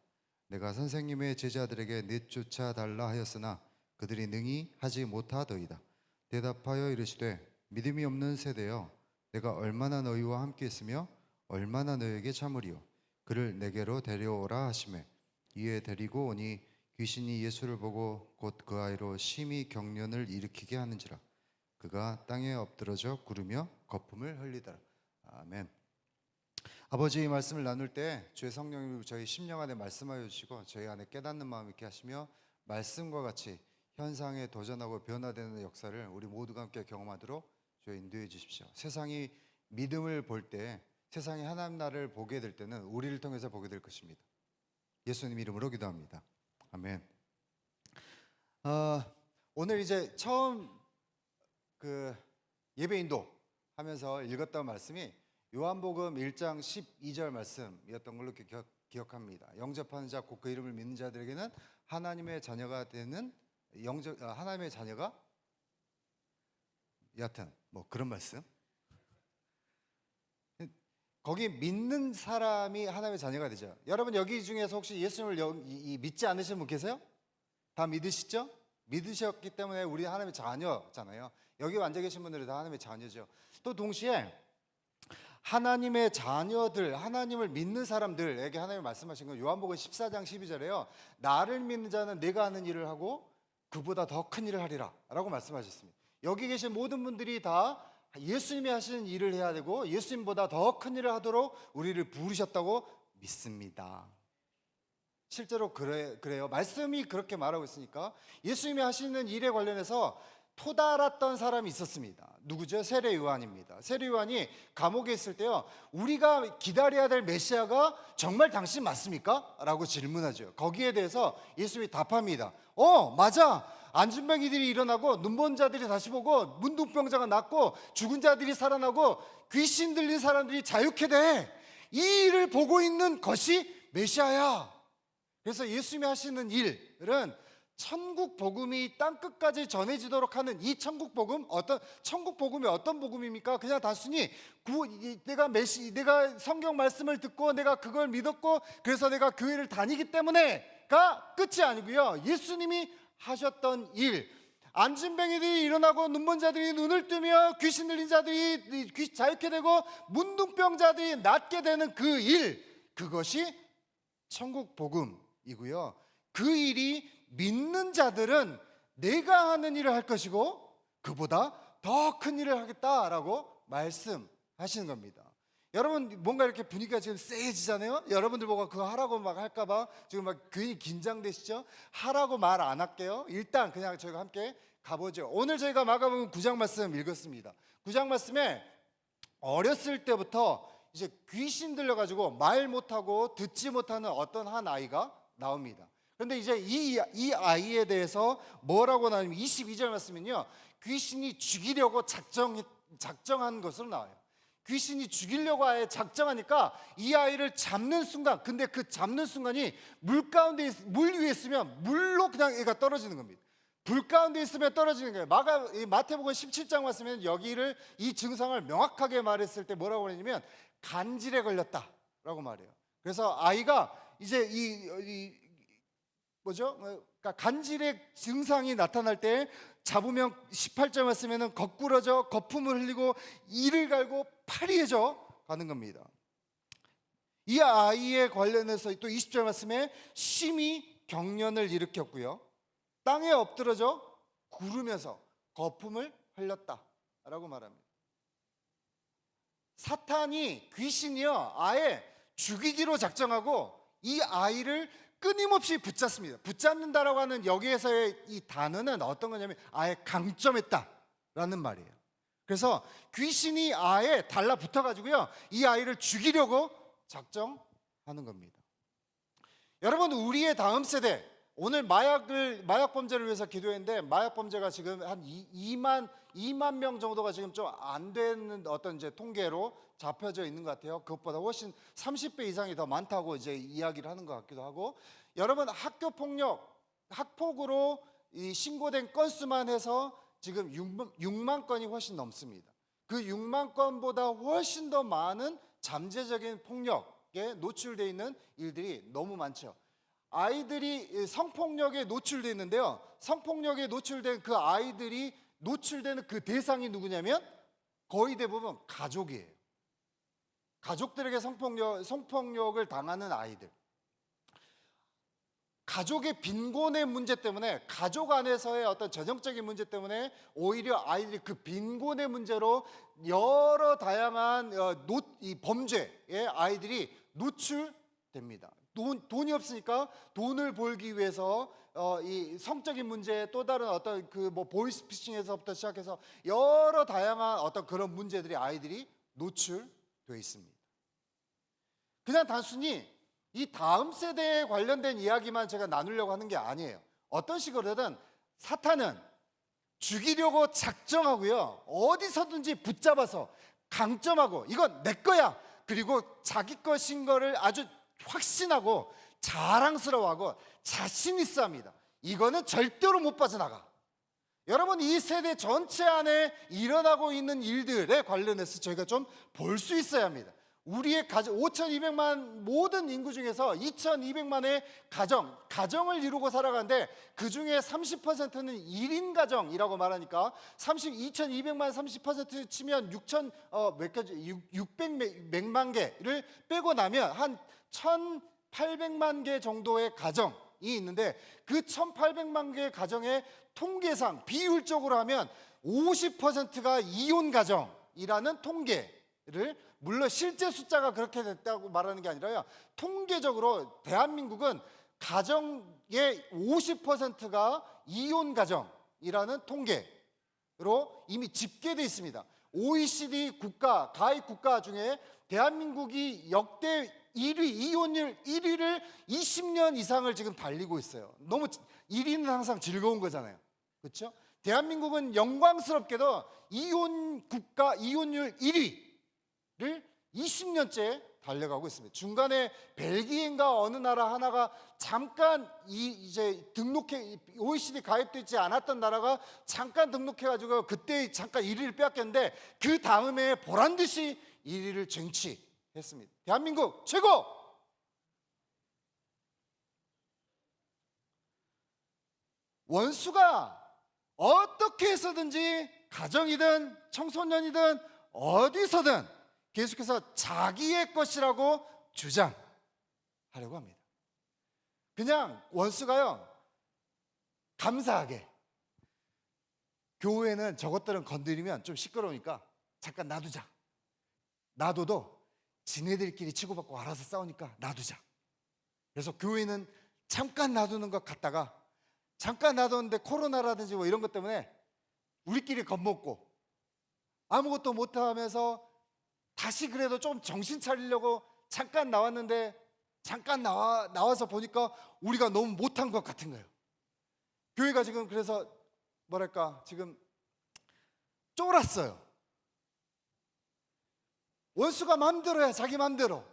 내가 선생님의 제자들에게 내쫓아 달라 하였으나 그들이 능히 하지 못하더이다. 대답하여 이르시되 믿음이 없는 세대여, 내가 얼마나 너희와 함께 있으며 얼마나 너희에게 참으리요. 그를 내게로 데려오라 하시매 이에 데리고 오니 귀신이 예수를 보고 곧 그 아이로 심히 경련을 일으키게 하는지라. 그가 땅에 엎드러져 구르며 거품을 흘리더라. 아멘. 아버지, 이 말씀을 나눌 때 주의 성령님 저희 심령 안에 말씀하여 주시고 저희 안에 깨닫는 마음 있게 하시며 말씀과 같이 현상에 도전하고 변화되는 역사를 우리 모두가 함께 경험하도록 주여 인도해 주십시오. 세상이 믿음을 볼 때, 세상이 하나님 나라를 보게 될 때는 우리를 통해서 보게 될 것입니다. 예수님 이름으로 기도합니다. 아멘. 오늘 이제 처음 그 예배 인도 하면서 읽었던 말씀이 요한복음 1장 12절 말씀이었던 걸로 기억합니다. 영접하는 자 곧 그 이름을 믿는 자들에게는 하나님의 자녀가 되는 하나님의 자녀가 여하튼 뭐 그런 말씀. 거기 믿는 사람이 하나님의 자녀가 되죠. 여러분 여기 중에서 혹시 예수님을 믿지 않으시는 분 계세요? 다 믿으시죠? 믿으셨기 때문에 우리 하나님의 자녀잖아요. 여기 앉아 계신 분들은 다 하나님의 자녀죠. 또 동시에 하나님의 자녀들, 하나님을 믿는 사람들에게 하나님이 말씀하신 건 요한복음 14장 12절에요. 나를 믿는 자는 내가 하는 일을 하고 그보다 더 큰 일을 하리라 라고 말씀하셨습니다. 여기 계신 모든 분들이 다 예수님이 하시는 일을 해야 되고 예수님보다 더 큰 일을 하도록 우리를 부르셨다고 믿습니다. 실제로 그래요. 말씀이 그렇게 말하고 있으니까 예수님이 하시는 일에 관련해서 토달았던 사람이 있었습니다. 누구죠? 세례 요한입니다. 세례 요한이 감옥에 있을 때요, 우리가 기다려야 될 메시아가 정말 당신 맞습니까? 라고 질문하죠. 거기에 대해서 예수님이 답합니다. 맞아. 안진뱅이들이 일어나고 눈먼 자들이 다시 보고 문둥병자가 낫고 죽은 자들이 살아나고 귀신 들린 사람들이 자유케 돼. 이 일을 보고 있는 것이 메시아야. 그래서 예수님이 하시는 일은 천국 복음이 땅 끝까지 전해지도록 하는 이 천국 복음, 천국 복음이 어떤 복음입니까? 그냥 단순히 내가 성경 말씀을 듣고 내가 그걸 믿었고 그래서 내가 교회를 다니기 때문에가 끝이 아니고요. 예수님이 하셨던 일, 안진뱅이들이 일어나고 눈먼 자들이 눈을 뜨며 귀신 들린 자들이 자유케 되고 문둥병자들이 낫게 되는 그 일, 그것이 천국 복음이고요. 그 일이 믿는 자들은 내가 하는 일을 할 것이고 그보다 더 큰 일을 하겠다라고 말씀하시는 겁니다. 여러분 뭔가 이렇게 분위기가 지금 세지잖아요. 여러분들 보고 그거 하라고 막 할까봐 지금 막 괜히 긴장되시죠? 하라고 말 안 할게요. 일단 그냥 저희가 함께 가보죠. 오늘 저희가 마가복음 9장 말씀 읽었습니다. 9장 말씀에 어렸을 때부터 이제 귀신 들려가지고 말 못하고 듣지 못하는 어떤 한 아이가 나옵니다. 그런데 이제 이 아이에 대해서 뭐라고 나오냐면 22절 말씀은요, 귀신이 죽이려고 작정한 것으로 나와요. 귀신이 죽이려고 아예 작정하니까 이 아이를 잡는 순간, 근데 그 잡는 순간이 물 위에 있으면 물로 그냥 얘가 떨어지는 겁니다. 불 가운데 있으면 떨어지는 거예요. 마태복음 17장 말씀에는 이 증상을 명확하게 말했을 때 뭐라고 그러냐면 간질에 걸렸다라고 말해요. 그래서 아이가 이제 그러니까 간질의 증상이 나타날 때 잡으면 18절 말씀에는 거꾸러져 거품을 흘리고 이를 갈고 파리해져 가는 겁니다. 이 아이에 관련해서 또 20절 말씀에 심히 경련을 일으켰고요, 땅에 엎드러져 구르면서 거품을 흘렸다라고 말합니다. 사탄이, 귀신이요, 아예 죽이기로 작정하고 이 아이를 끊임없이 붙잡습니다. 붙잡는다라고 하는 여기에서의 이 단어는 어떤 거냐면 아예 강점했다라는 말이에요. 그래서 귀신이 아예 달라붙어가지고요, 이 아이를 죽이려고 작정하는 겁니다. 여러분, 우리의 다음 세대, 오늘 마약 범죄를 위해서 기도했는데 마약 범죄가 지금 한 2만 명 정도가 지금 좀 안 되는 어떤 이제 통계로 잡혀져 있는 것 같아요. 그것보다 훨씬 30배 이상이 더 많다고 이제 이야기를 하는 것 같기도 하고, 여러분 학교 폭력, 학폭으로 이 신고된 건수만 해서 지금 6만 건이 훨씬 넘습니다. 그 6만 건보다 훨씬 더 많은 잠재적인 폭력에 노출되어 있는 일들이 너무 많죠. 아이들이 성폭력에 노출되어 있는데요, 성폭력에 노출된 그 아이들이 노출되는 그 대상이 누구냐면 거의 대부분 가족이에요. 가족들에게 성폭력을 당하는 아이들. 가족의 빈곤의 문제 때문에, 가족 안에서의 어떤 재정적인 문제 때문에 오히려 아이들이 그 빈곤의 문제로 여러 다양한 이 범죄에 아이들이 노출됩니다. 돈이 없으니까 돈을 벌기 위해서 이 성적인 문제, 또 다른 어떤 그 뭐 보이스피싱에서부터 시작해서 여러 다양한 어떤 그런 문제들이 아이들이 노출되어 있습니다. 그냥 단순히 이 다음 세대에 관련된 이야기만 제가 나누려고 하는 게 아니에요. 어떤 식으로든 사탄은 죽이려고 작정하고요, 어디서든지 붙잡아서 강점하고 이건 내 거야, 그리고 자기 것인 거를 아주 확신하고 자랑스러워하고 자신 있어 합니다. 이거는 절대로 못 빠져나가. 여러분, 이 세대 전체 안에 일어나고 있는 일들에 관련해서 저희가 좀 볼 수 있어야 합니다. 우리의 가정, 5,200만 모든 인구 중에서 2,200만의 가정을 이루고 살아가는데 그 중에 30%는 1인 가정이라고 말하니까 2,200만 30% 치면 600만 개를 빼고 나면 한 1,800만 개 정도의 가정이 있는데, 그 1,800만 개의 가정의 통계상 비율적으로 하면 50%가 이혼 가정이라는 통계를, 물론 실제 숫자가 그렇게 됐다고 말하는 게 아니라요, 통계적으로 대한민국은 가정의 50%가 이혼 가정이라는 통계로 이미 집계되어 있습니다. OECD 국가, 가입 국가 중에 대한민국이 역대 1위, 이혼율 1위를 20년 이상을 지금 달리고 있어요. 너무 1위는 항상 즐거운 거잖아요. 그렇죠? 대한민국은 영광스럽게도 이혼 국가 이혼율 1위를 20년째 달려가고 있습니다. 중간에 벨기에인가 어느 나라 하나가 잠깐 이제 OECD 가입되지 않았던 나라가 잠깐 등록해가지고 그때 잠깐 1위를 빼앗겼는데, 그 다음에 보란 듯이 1위를 쟁취했습니다. 대한민국 최고! 원수가 어떻게 해서든지 가정이든 청소년이든 어디서든 계속해서 자기의 것이라고 주장하려고 합니다. 그냥 원수가요, 감사하게 교회는 저것들은 건드리면 좀 시끄러우니까 잠깐 놔두자. 놔둬도 지네들끼리 치고받고 알아서 싸우니까 놔두자. 그래서 교회는 잠깐 놔두는 것 같다가, 잠깐 놔뒀는데 코로나라든지 뭐 이런 것 때문에 우리끼리 겁먹고 아무것도 못하면서 다시 그래도 좀 정신 차리려고 잠깐 나왔는데, 잠깐 나와서 보니까 우리가 너무 못한 것 같은 거예요. 교회가 지금 그래서 뭐랄까, 지금 쫄았어요. 원수가 마음대로 해, 자기 마음대로.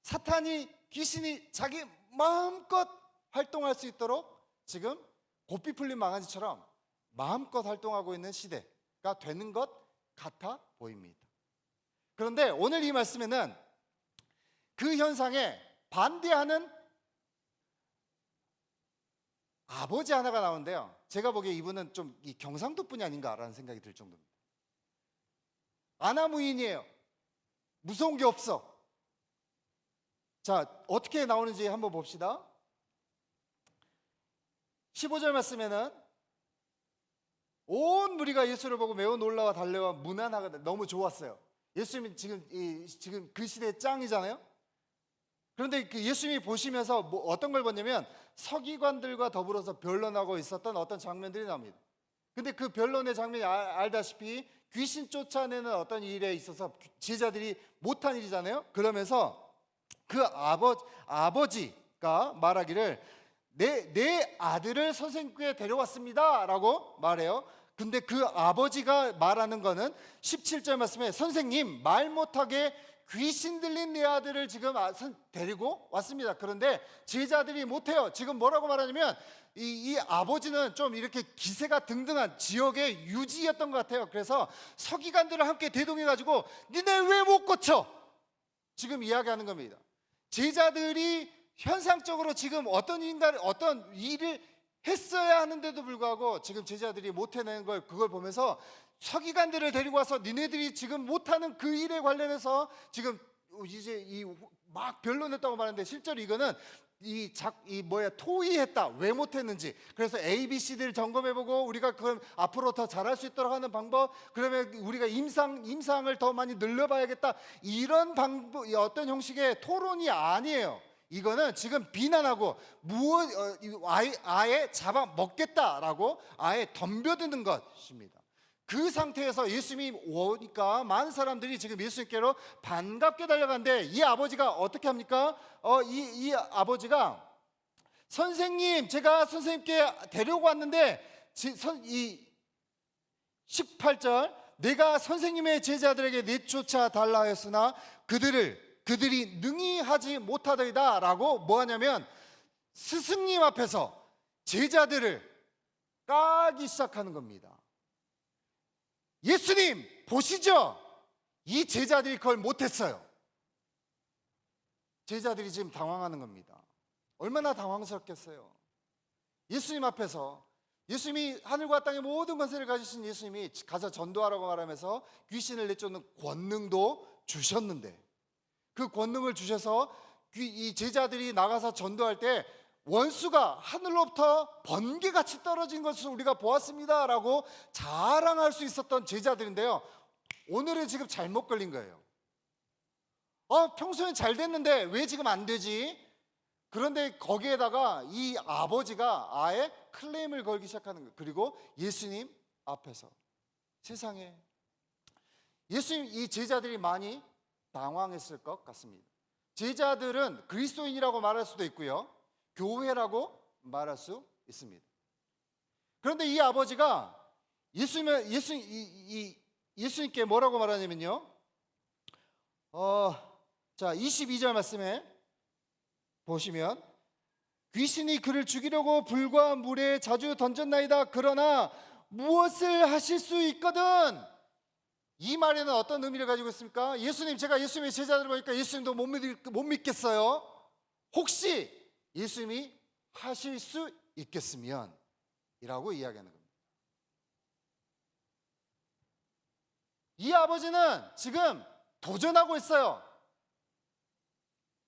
사탄이, 귀신이 자기 마음껏 활동할 수 있도록 지금 고삐 풀린 망아지처럼 마음껏 활동하고 있는 시대가 되는 것 같아 보입니다. 그런데 오늘 이 말씀에는 그 현상에 반대하는 아버지 하나가 나오는데요, 제가 보기에 이분은 좀 이 경상도 분이 아닌가라는 생각이 들 정도입니다. 아나무인이에요. 무서운 게 없어. 자, 어떻게 나오는지 한번 봅시다. 15절 말씀에는 온 무리가 예수를 보고 매우 놀라워 달려와 문안하거든. 너무 좋았어요. 예수님이 지금 그 시대의 짱이잖아요. 그런데 그 예수님이 보시면서 어떤 걸 봤냐면, 서기관들과 더불어서 변론하고 있었던 어떤 장면들이 나옵니다. 근데 그 변론의 장면이 알다시피 귀신 쫓아내는 어떤 일에 있어서 제자들이 못한 일이잖아요. 그러면서 그 아버지가 말하기를 내 아들을 선생님께 데려왔습니다 라고 말해요. 근데 그 아버지가 말하는 거는 17절 말씀에, 선생님, 말 못하게 귀신 들린 내 아들을 지금 데리고 왔습니다. 그런데 제자들이 못해요. 지금 뭐라고 말하냐면, 이 아버지는 좀 이렇게 기세가 등등한 지역의 유지였던 것 같아요. 그래서 서기관들을 함께 대동해가지고 니네 왜 못 고쳐? 지금 이야기하는 겁니다. 제자들이 현상적으로 지금 어떤 일을 했어야 하는데도 불구하고 지금 제자들이 못해내는 걸, 그걸 보면서 서기관들을 데리고 와서 니네들이 지금 못하는 그 일에 관련해서 지금 이제 막 변론했다고 말하는데, 실제로 이거는 토의했다. 왜 못했는지. 그래서 A, B, C, D를 점검해보고 우리가 그럼 앞으로 더 잘할 수 있도록 하는 방법. 그러면 우리가 임상을 더 많이 늘려봐야겠다. 이런 방법, 어떤 형식의 토론이 아니에요. 이거는 지금 비난하고 아예 잡아먹겠다라고 아예 덤벼드는 것입니다. 그 상태에서 예수님이 오니까 많은 사람들이 지금 예수님께로 반갑게 달려가는데 이 아버지가 어떻게 합니까? 이 아버지가 선생님, 제가 선생님께 데려오고 왔는데 이 18절, 내가 선생님의 제자들에게 내쫓아 달라 하였으나 그들이 능히 하지 못하더이다 라고 뭐 하냐면 스승님 앞에서 제자들을 까기 시작하는 겁니다. 예수님 보시죠. 이 제자들이 그걸 못했어요. 제자들이 지금 당황하는 겁니다. 얼마나 당황스럽겠어요. 예수님 앞에서, 예수님이 하늘과 땅의 모든 권세를 가지신 예수님이 가서 전도하라고 말하면서 귀신을 내쫓는 권능도 주셨는데, 그 권능을 주셔서 이 제자들이 나가서 전도할 때 원수가 하늘로부터 번개같이 떨어진 것을 우리가 보았습니다 라고 자랑할 수 있었던 제자들인데요, 오늘은 지금 잘못 걸린 거예요. 평소엔 잘 됐는데 왜 지금 안 되지? 그런데 거기에다가 이 아버지가 아예 클레임을 걸기 시작하는 거예요. 그리고 예수님 앞에서. 세상에 예수님, 이 제자들이 많이 당황했을 것 같습니다. 제자들은 그리스도인이라고 말할 수도 있고요, 교회라고 말할 수 있습니다. 그런데 이 아버지가 예수님께 뭐라고 말하냐면요, 자 22절 말씀에 보시면 귀신이 그를 죽이려고 불과 물에 자주 던졌나이다. 그러나 무엇을 하실 수 있거든. 이 말에는 어떤 의미를 가지고 있습니까? 예수님, 제가 예수님의 제자들 보니까 예수님도 못 믿겠어요. 혹시 예수님이 하실 수 있겠으면 이라고 이야기하는 겁니다. 이 아버지는 지금 도전하고 있어요.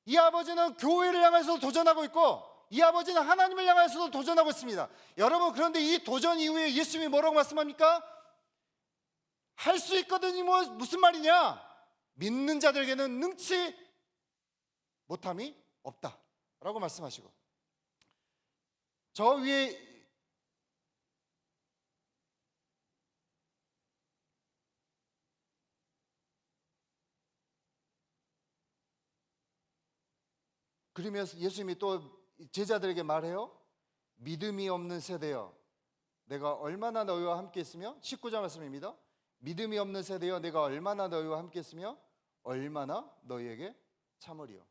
이 아버지는 교회를 향해서도 도전하고 있고, 이 아버지는 하나님을 향해서도 도전하고 있습니다. 여러분, 그런데 이 도전 이후에 예수님이 뭐라고 말씀합니까? 할 수 있거든이 무슨 말이냐? 믿는 자들에게는 능치 못함이 없다 라고 말씀하시고, 저 위에 그러면서 예수님이 또 제자들에게 말해요. 믿음이 없는 세대여, 내가 얼마나 너희와 함께 있으며, 19절 말씀입니다. 믿음이 없는 세대여, 내가 얼마나 너희와 함께 있으며 얼마나 너희에게 참으리요.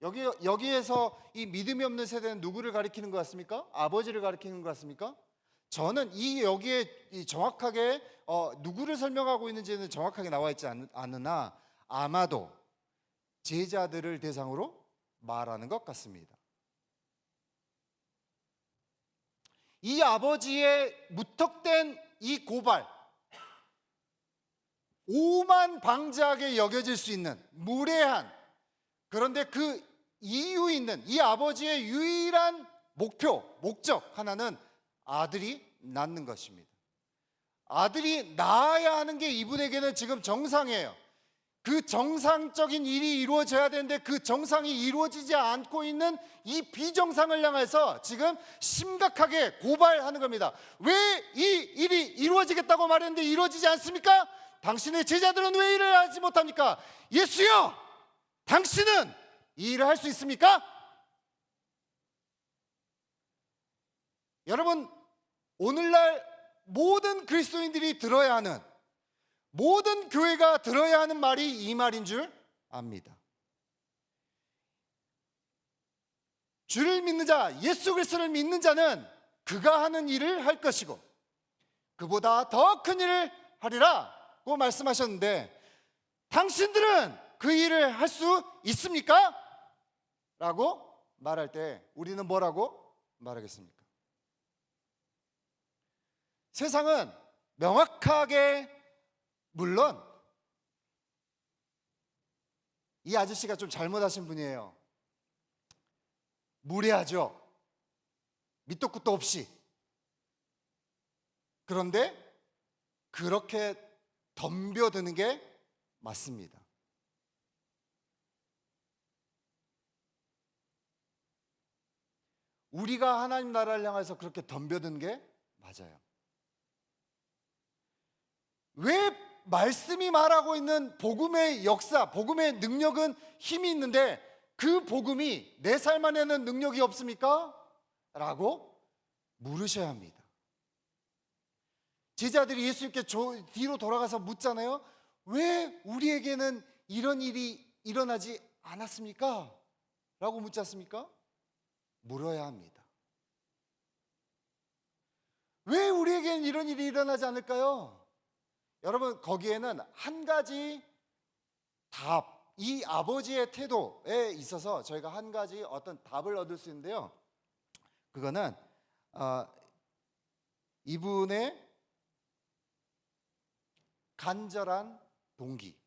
여기에서 이 믿음이 없는 세대는 누구를 가리키는 것 같습니까? 아버지를 가리키는 것 같습니까? 저는 여기에 정확하게 누구를 설명하고 있는지는 정확하게 나와 있지 않으나 아마도 제자들을 대상으로 말하는 것 같습니다. 이 아버지의 무턱된 이 고발, 오만방자하게 여겨질 수 있는 무례한, 그런데 그 이유 있는 이 아버지의 유일한 목적 하나는 아들이 낳는 것입니다. 아들이 낳아야 하는 게 이분에게는 지금 정상이에요. 그 정상적인 일이 이루어져야 되는데 그 정상이 이루어지지 않고 있는 이 비정상을 향해서 지금 심각하게 고발하는 겁니다. 왜 이 일이 이루어지겠다고 말했는데 이루어지지 않습니까? 당신의 제자들은 왜 일을 하지 못합니까? 예수여, 당신은 이 일을 할 수 있습니까? 여러분, 오늘날 모든 그리스도인들이 들어야 하는, 모든 교회가 들어야 하는 말이 이 말인 줄 압니다. 주를 믿는 자, 예수 그리스도를 믿는 자는 그가 하는 일을 할 것이고 그보다 더 큰 일을 하리라고 말씀하셨는데, 당신들은 그 일을 할 수 있습니까? 라고 말할 때 우리는 뭐라고 말하겠습니까? 세상은 명확하게, 물론 이 아저씨가 좀 잘못하신 분이에요. 무례하죠. 밑도 끝도 없이. 그런데 그렇게 덤벼드는 게 맞습니다. 우리가 하나님 나라를 향해서 그렇게 덤벼드는 게 맞아요. 왜 말씀이 말하고 있는 복음의 역사, 복음의 능력은 힘이 있는데 그 복음이 내 삶 안에는 능력이 없습니까? 라고 물으셔야 합니다. 제자들이 예수님께 뒤로 돌아가서 묻잖아요. 왜 우리에게는 이런 일이 일어나지 않았습니까? 라고 묻지 않습니까? 물어야 합니다. 왜 우리에게는 이런 일이 일어나지 않을까요? 여러분, 거기에는 한 가지 답, 이 아버지의 태도에 있어서 저희가 한 가지 어떤 답을 얻을 수 있는데요. 그거는 이분의 간절한 동기입니다.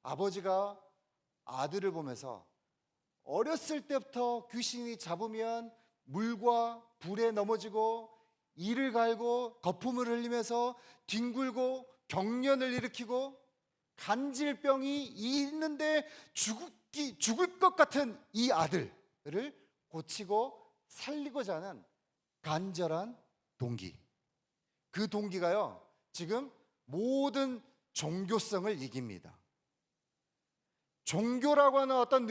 아버지가 아들을 보면서 어렸을 때부터 귀신이 잡으면 물과 불에 넘어지고 이를 갈고 거품을 흘리면서 뒹굴고 경련을 일으키고 간질병이 있는데 죽을 것 같은 이 아들을 고치고 살리고자 하는 간절한 동기. 그 동기가요, 지금 모든 종교성을 이깁니다. 종교라고 하는 어떤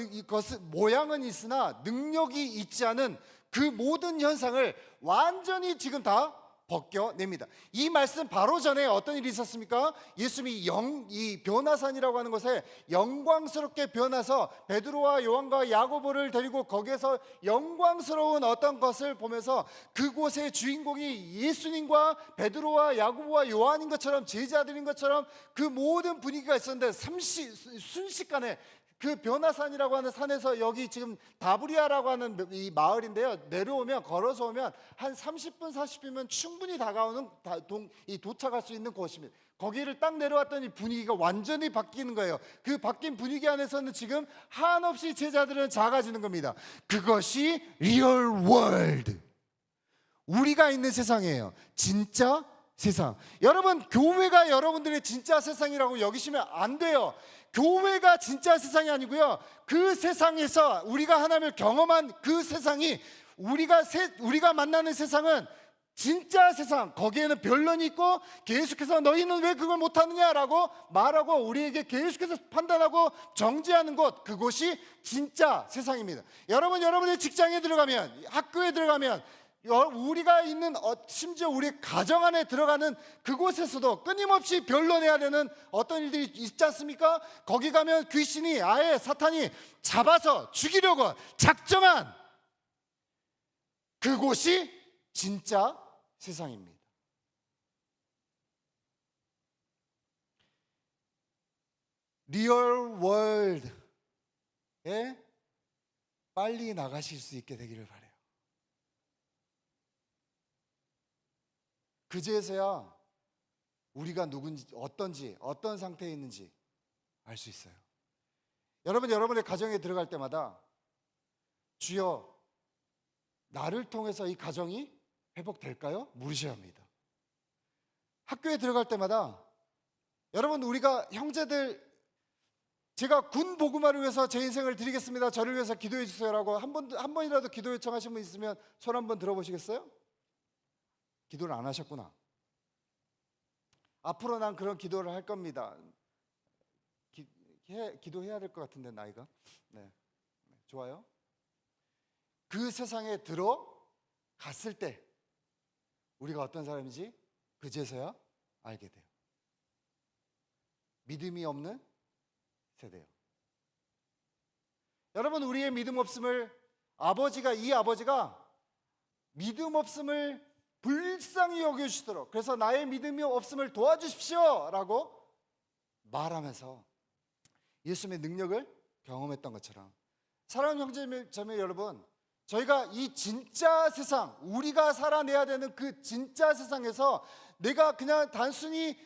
모양은 있으나 능력이 있지 않은 그 모든 현상을 완전히 지금 다 벗겨냅니다. 이 말씀 바로 전에 어떤 일이 있었습니까? 예수님이 이 변화산이라고 하는 곳에 영광스럽게 변화서 베드로와 요한과 야고보를 데리고 거기에서 영광스러운 어떤 것을 보면서 그곳의 주인공이 예수님과 베드로와 야고보와 요한인 것처럼 제자들인 것처럼 그 모든 분위기가 있었는데 순식간에 그 변화산이라고 하는 산에서 여기 지금 다브리아라고 하는 이 마을인데요, 내려오면 걸어서 오면 한 30분 40분이면 충분히 도착할 수 있는 곳입니다. 거기를 딱 내려왔더니 분위기가 완전히 바뀌는 거예요. 그 바뀐 분위기 안에서는 지금 한없이 제자들은 작아지는 겁니다. 그것이 리얼 월드, 우리가 있는 세상이에요. 진짜 세상. 여러분, 교회가 여러분들의 진짜 세상이라고 여기시면 안 돼요. 교회가 진짜 세상이 아니고요, 그 세상에서 우리가 하나님을 경험한 그 세상이 우리가 만나는 세상은 진짜 세상. 거기에는 변론이 있고 계속해서 너희는 왜 그걸 못하느냐라고 말하고 우리에게 계속해서 판단하고 정죄하는 곳, 그곳이 진짜 세상입니다. 여러분의 직장에 들어가면, 학교에 들어가면, 우리가 있는 심지어 우리 가정 안에 들어가는 그곳에서도 끊임없이 변론해야 되는 어떤 일들이 있지 않습니까? 거기 가면 귀신이, 아예 사탄이 잡아서 죽이려고 작정한 그곳이 진짜 세상입니다. 리얼 월드에 빨리 나가실 수 있게 되기를 바라요. 그제서야 우리가 누군지, 어떤지, 어떤 상태에 있는지 알 수 있어요. 여러분의 가정에 들어갈 때마다 주여, 나를 통해서 이 가정이 회복될까요? 물으셔야 합니다. 학교에 들어갈 때마다 여러분, 우리가 형제들, 제가 군 복음화를 위해서 제 인생을 드리겠습니다, 저를 위해서 기도해 주세요라고 한 번이라도 기도 요청하신 분 있으면 손 한번 들어보시겠어요? 기도를 안 하셨구나. 앞으로 난 그런 기도를 할 겁니다. 기도해야 될 것 같은데, 나이가. 네, 좋아요. 그 세상에 들어갔을 때 우리가 어떤 사람인지 그제서야 알게 돼요. 믿음이 없는 세대요. 여러분, 우리의 믿음 없음을 이 아버지가 믿음 없음을 불쌍히 여겨주시도록, 그래서 나의 믿음이 없음을 도와주십시오 라고 말하면서 예수님의 능력을 경험했던 것처럼, 사랑하는 형제자매 여러분, 저희가 이 진짜 세상, 우리가 살아내야 되는 그 진짜 세상에서 내가 그냥 단순히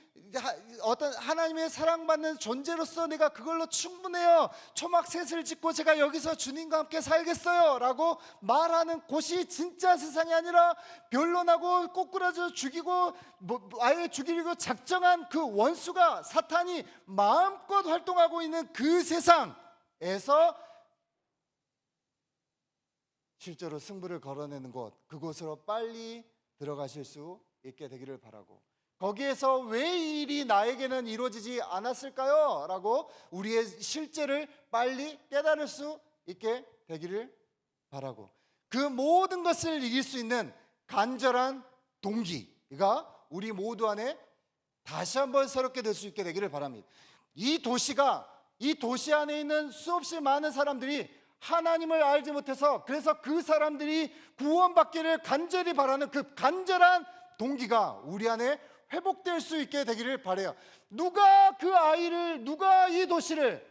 어떤 하나님의 사랑받는 존재로서 내가 그걸로 충분해요, 초막셋을 짓고 제가 여기서 주님과 함께 살겠어요 라고 말하는 곳이 진짜 세상이 아니라 변론하고 꼬꾸라져 죽이고 아예 죽이려고 작정한 그 원수가, 사탄이 마음껏 활동하고 있는 그 세상에서 실제로 승부를 걸어내는 곳, 그곳으로 빨리 들어가실 수 있게 되기를 바라고, 거기에서 왜 이 일이 나에게는 이루어지지 않았을까요? 라고 우리의 실제를 빨리 깨달을 수 있게 되기를 바라고, 그 모든 것을 이길 수 있는 간절한 동기가 우리 모두 안에 다시 한번 새롭게 될 수 있게 되기를 바랍니다. 이 도시 안에 있는 수없이 많은 사람들이 하나님을 알지 못해서, 그래서 그 사람들이 구원받기를 간절히 바라는 그 간절한 동기가 우리 안에 회복될 수 있게 되기를 바라요. 누가 이 도시를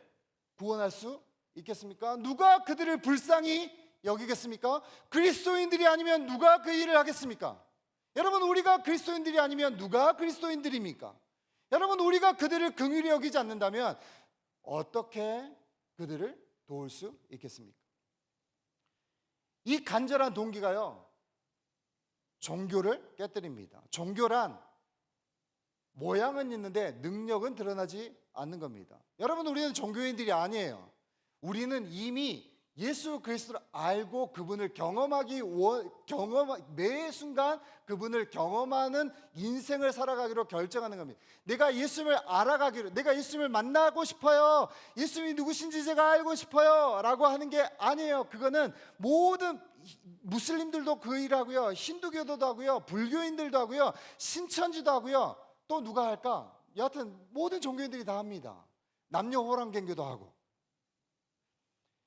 구원할 수 있겠습니까? 누가 그들을 불쌍히 여기겠습니까? 그리스도인들이 아니면 누가 그 일을 하겠습니까? 여러분, 우리가 그리스도인들이 아니면 누가 그리스도인들입니까? 여러분, 우리가 그들을 긍휼히 여기지 않는다면 어떻게 그들을 도울 수 있겠습니까? 이 간절한 동기가요, 종교를 깨뜨립니다. 종교란 모양은 있는데 능력은 드러나지 않는 겁니다. 여러분, 우리는 종교인들이 아니에요. 우리는 이미 예수 그리스도를 알고 그분을 매 순간 그분을 경험하는 인생을 살아가기로 결정하는 겁니다. 내가 예수님을 알아가기로, 내가 예수님을 만나고 싶어요, 예수님이 누구신지 제가 알고 싶어요 라고 하는 게 아니에요. 그거는 모든 무슬림들도 그 일을 하고요, 힌두교도도 하고요, 불교인들도 하고요, 신천지도 하고요, 또 누가 할까? 여하튼 모든 종교인들이 다 합니다. 남녀 호랑갱교도 하고.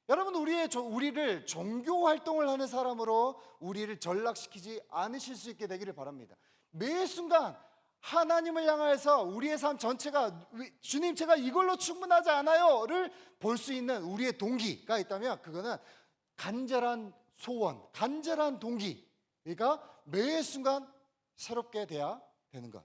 여러분, 우리를 종교 활동을 하는 사람으로 우리를 전락시키지 않으실 수 있게 되기를 바랍니다. 매 순간 하나님을 향해서 우리의 삶 전체가 주님 제가 이걸로 충분하지 않아요를 볼 수 있는 우리의 동기가 있다면 그거는 간절한 소원, 간절한 동기, 그러니까 매 순간 새롭게 돼야 되는 것.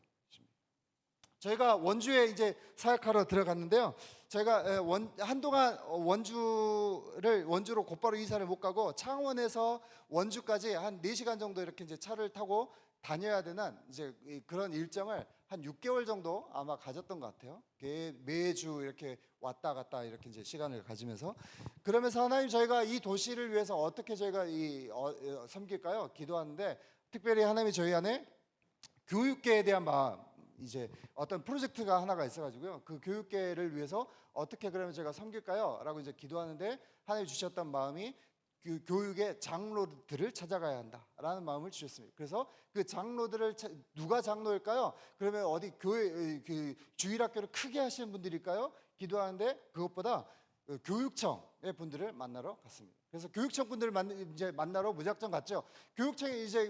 저희가 원주에 이제 사역하러 들어갔는데요, 제가 한동안 원주로 곧바로 이사를 못 가고 창원에서 원주까지 한 4시간 정도 이렇게 이제 차를 타고 다녀야 되는 이제 그런 일정을 한 6개월 정도 아마 가졌던 것 같아요. 매주 이렇게 왔다 갔다 이렇게 이제 시간을 가지면서, 그러면서 하나님, 저희가 이 도시를 위해서 어떻게 저희가 섬길까요? 기도하는데 특별히 하나님이 저희 안에 교육계에 대한 마음, 이제 어떤 프로젝트가 하나가 있어가지고요, 그 교육계를 위해서 어떻게 그러면 제가 섬길까요? 라고 이제 기도하는데 하나님이 주셨던 마음이 그 교육의 장로들을 찾아가야 한다라는 마음을 주셨습니다. 그래서 그 장로들을 누가 장로일까요? 그러면 어디 교회 그 주일학교를 크게 하시는 분들일까요? 기도하는데 그것보다 교육청의 분들을 만나러 갔습니다. 그래서 교육청 분들을 만나러 무작정 갔죠. 교육청이 이제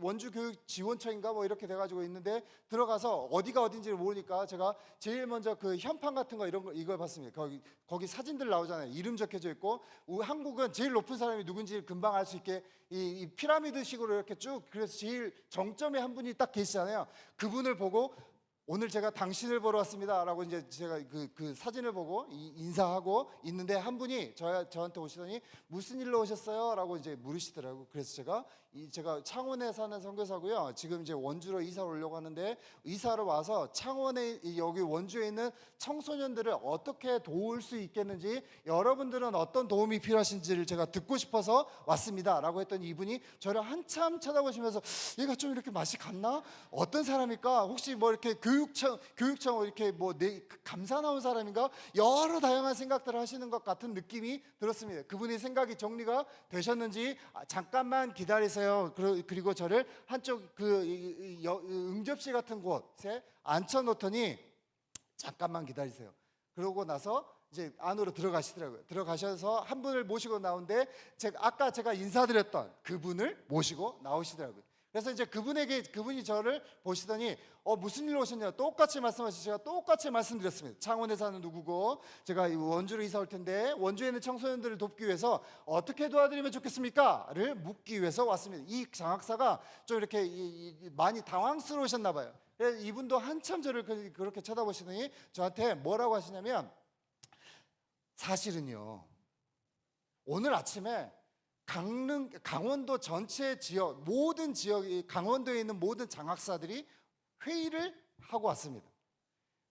원주 교육 지원청인가 뭐 이렇게 돼가지고 있는데 들어가서 어디가 어딘지를 모르니까 제가 제일 먼저 그 현판 같은 거 이걸 봤습니다. 거기 사진들 나오잖아요. 이름 적혀져 있고, 한국은 제일 높은 사람이 누군지 금방 알 수 있게 이 피라미드식으로 이렇게 쭉, 그래서 제일 정점에 한 분이 딱 계시잖아요. 그분을 보고 오늘 제가 당신을 보러 왔습니다 라고 이제 제가 그 사진을 보고 인사하고 있는데 한 분이 저한테 오시더니 무슨 일로 오셨어요? 라고 이제 물으시더라고요. 그래서 제가 창원에 사는 선교사고요, 지금 이제 원주로 이사 오려고 하는데 이사를 와서 창원에 여기 원주에 있는 청소년들을 어떻게 도울 수 있겠는지, 여러분들은 어떤 도움이 필요하신지를 제가 듣고 싶어서 왔습니다 라고 했더니 이분이 저를 한참 쳐다보시면서 얘가 좀 이렇게 맛이 갔나? 어떤 사람일까? 혹시 뭐 이렇게 교육청 이렇게 뭐 감사 나온 사람인가? 여러 다양한 생각들을 하시는 것 같은 느낌이 들었습니다. 그분이 생각이 정리가 되셨는지 잠깐만 기다리세요. 그리고 저를 한쪽 응접실 같은 곳에 앉혀놓더니 잠깐만 기다리세요. 그러고 나서 이제 안으로 들어가시더라고요. 들어가셔서 한 분을 모시고 나오는데 아까 제가 인사드렸던 그분을 모시고 나오시더라고요. 그래서 이제 그분이 저를 보시더니 무슨 일로 오셨냐, 똑같이 말씀하시고 제가 똑같이 말씀드렸습니다. 창원에 사는 누구고 제가 원주로 이사 올 텐데 원주에 있는 청소년들을 돕기 위해서 어떻게 도와드리면 좋겠습니까?를 묻기 위해서 왔습니다. 이 장학사가 좀 이렇게 많이 당황스러우셨나 봐요. 그래서 이분도 한참 저를 그렇게 쳐다보시더니 저한테 뭐라고 하시냐면, 사실은요 오늘 아침에 강원도 전체 지역, 모든 지역이, 강원도에 있는 모든 장학사들이 회의를 하고 왔습니다.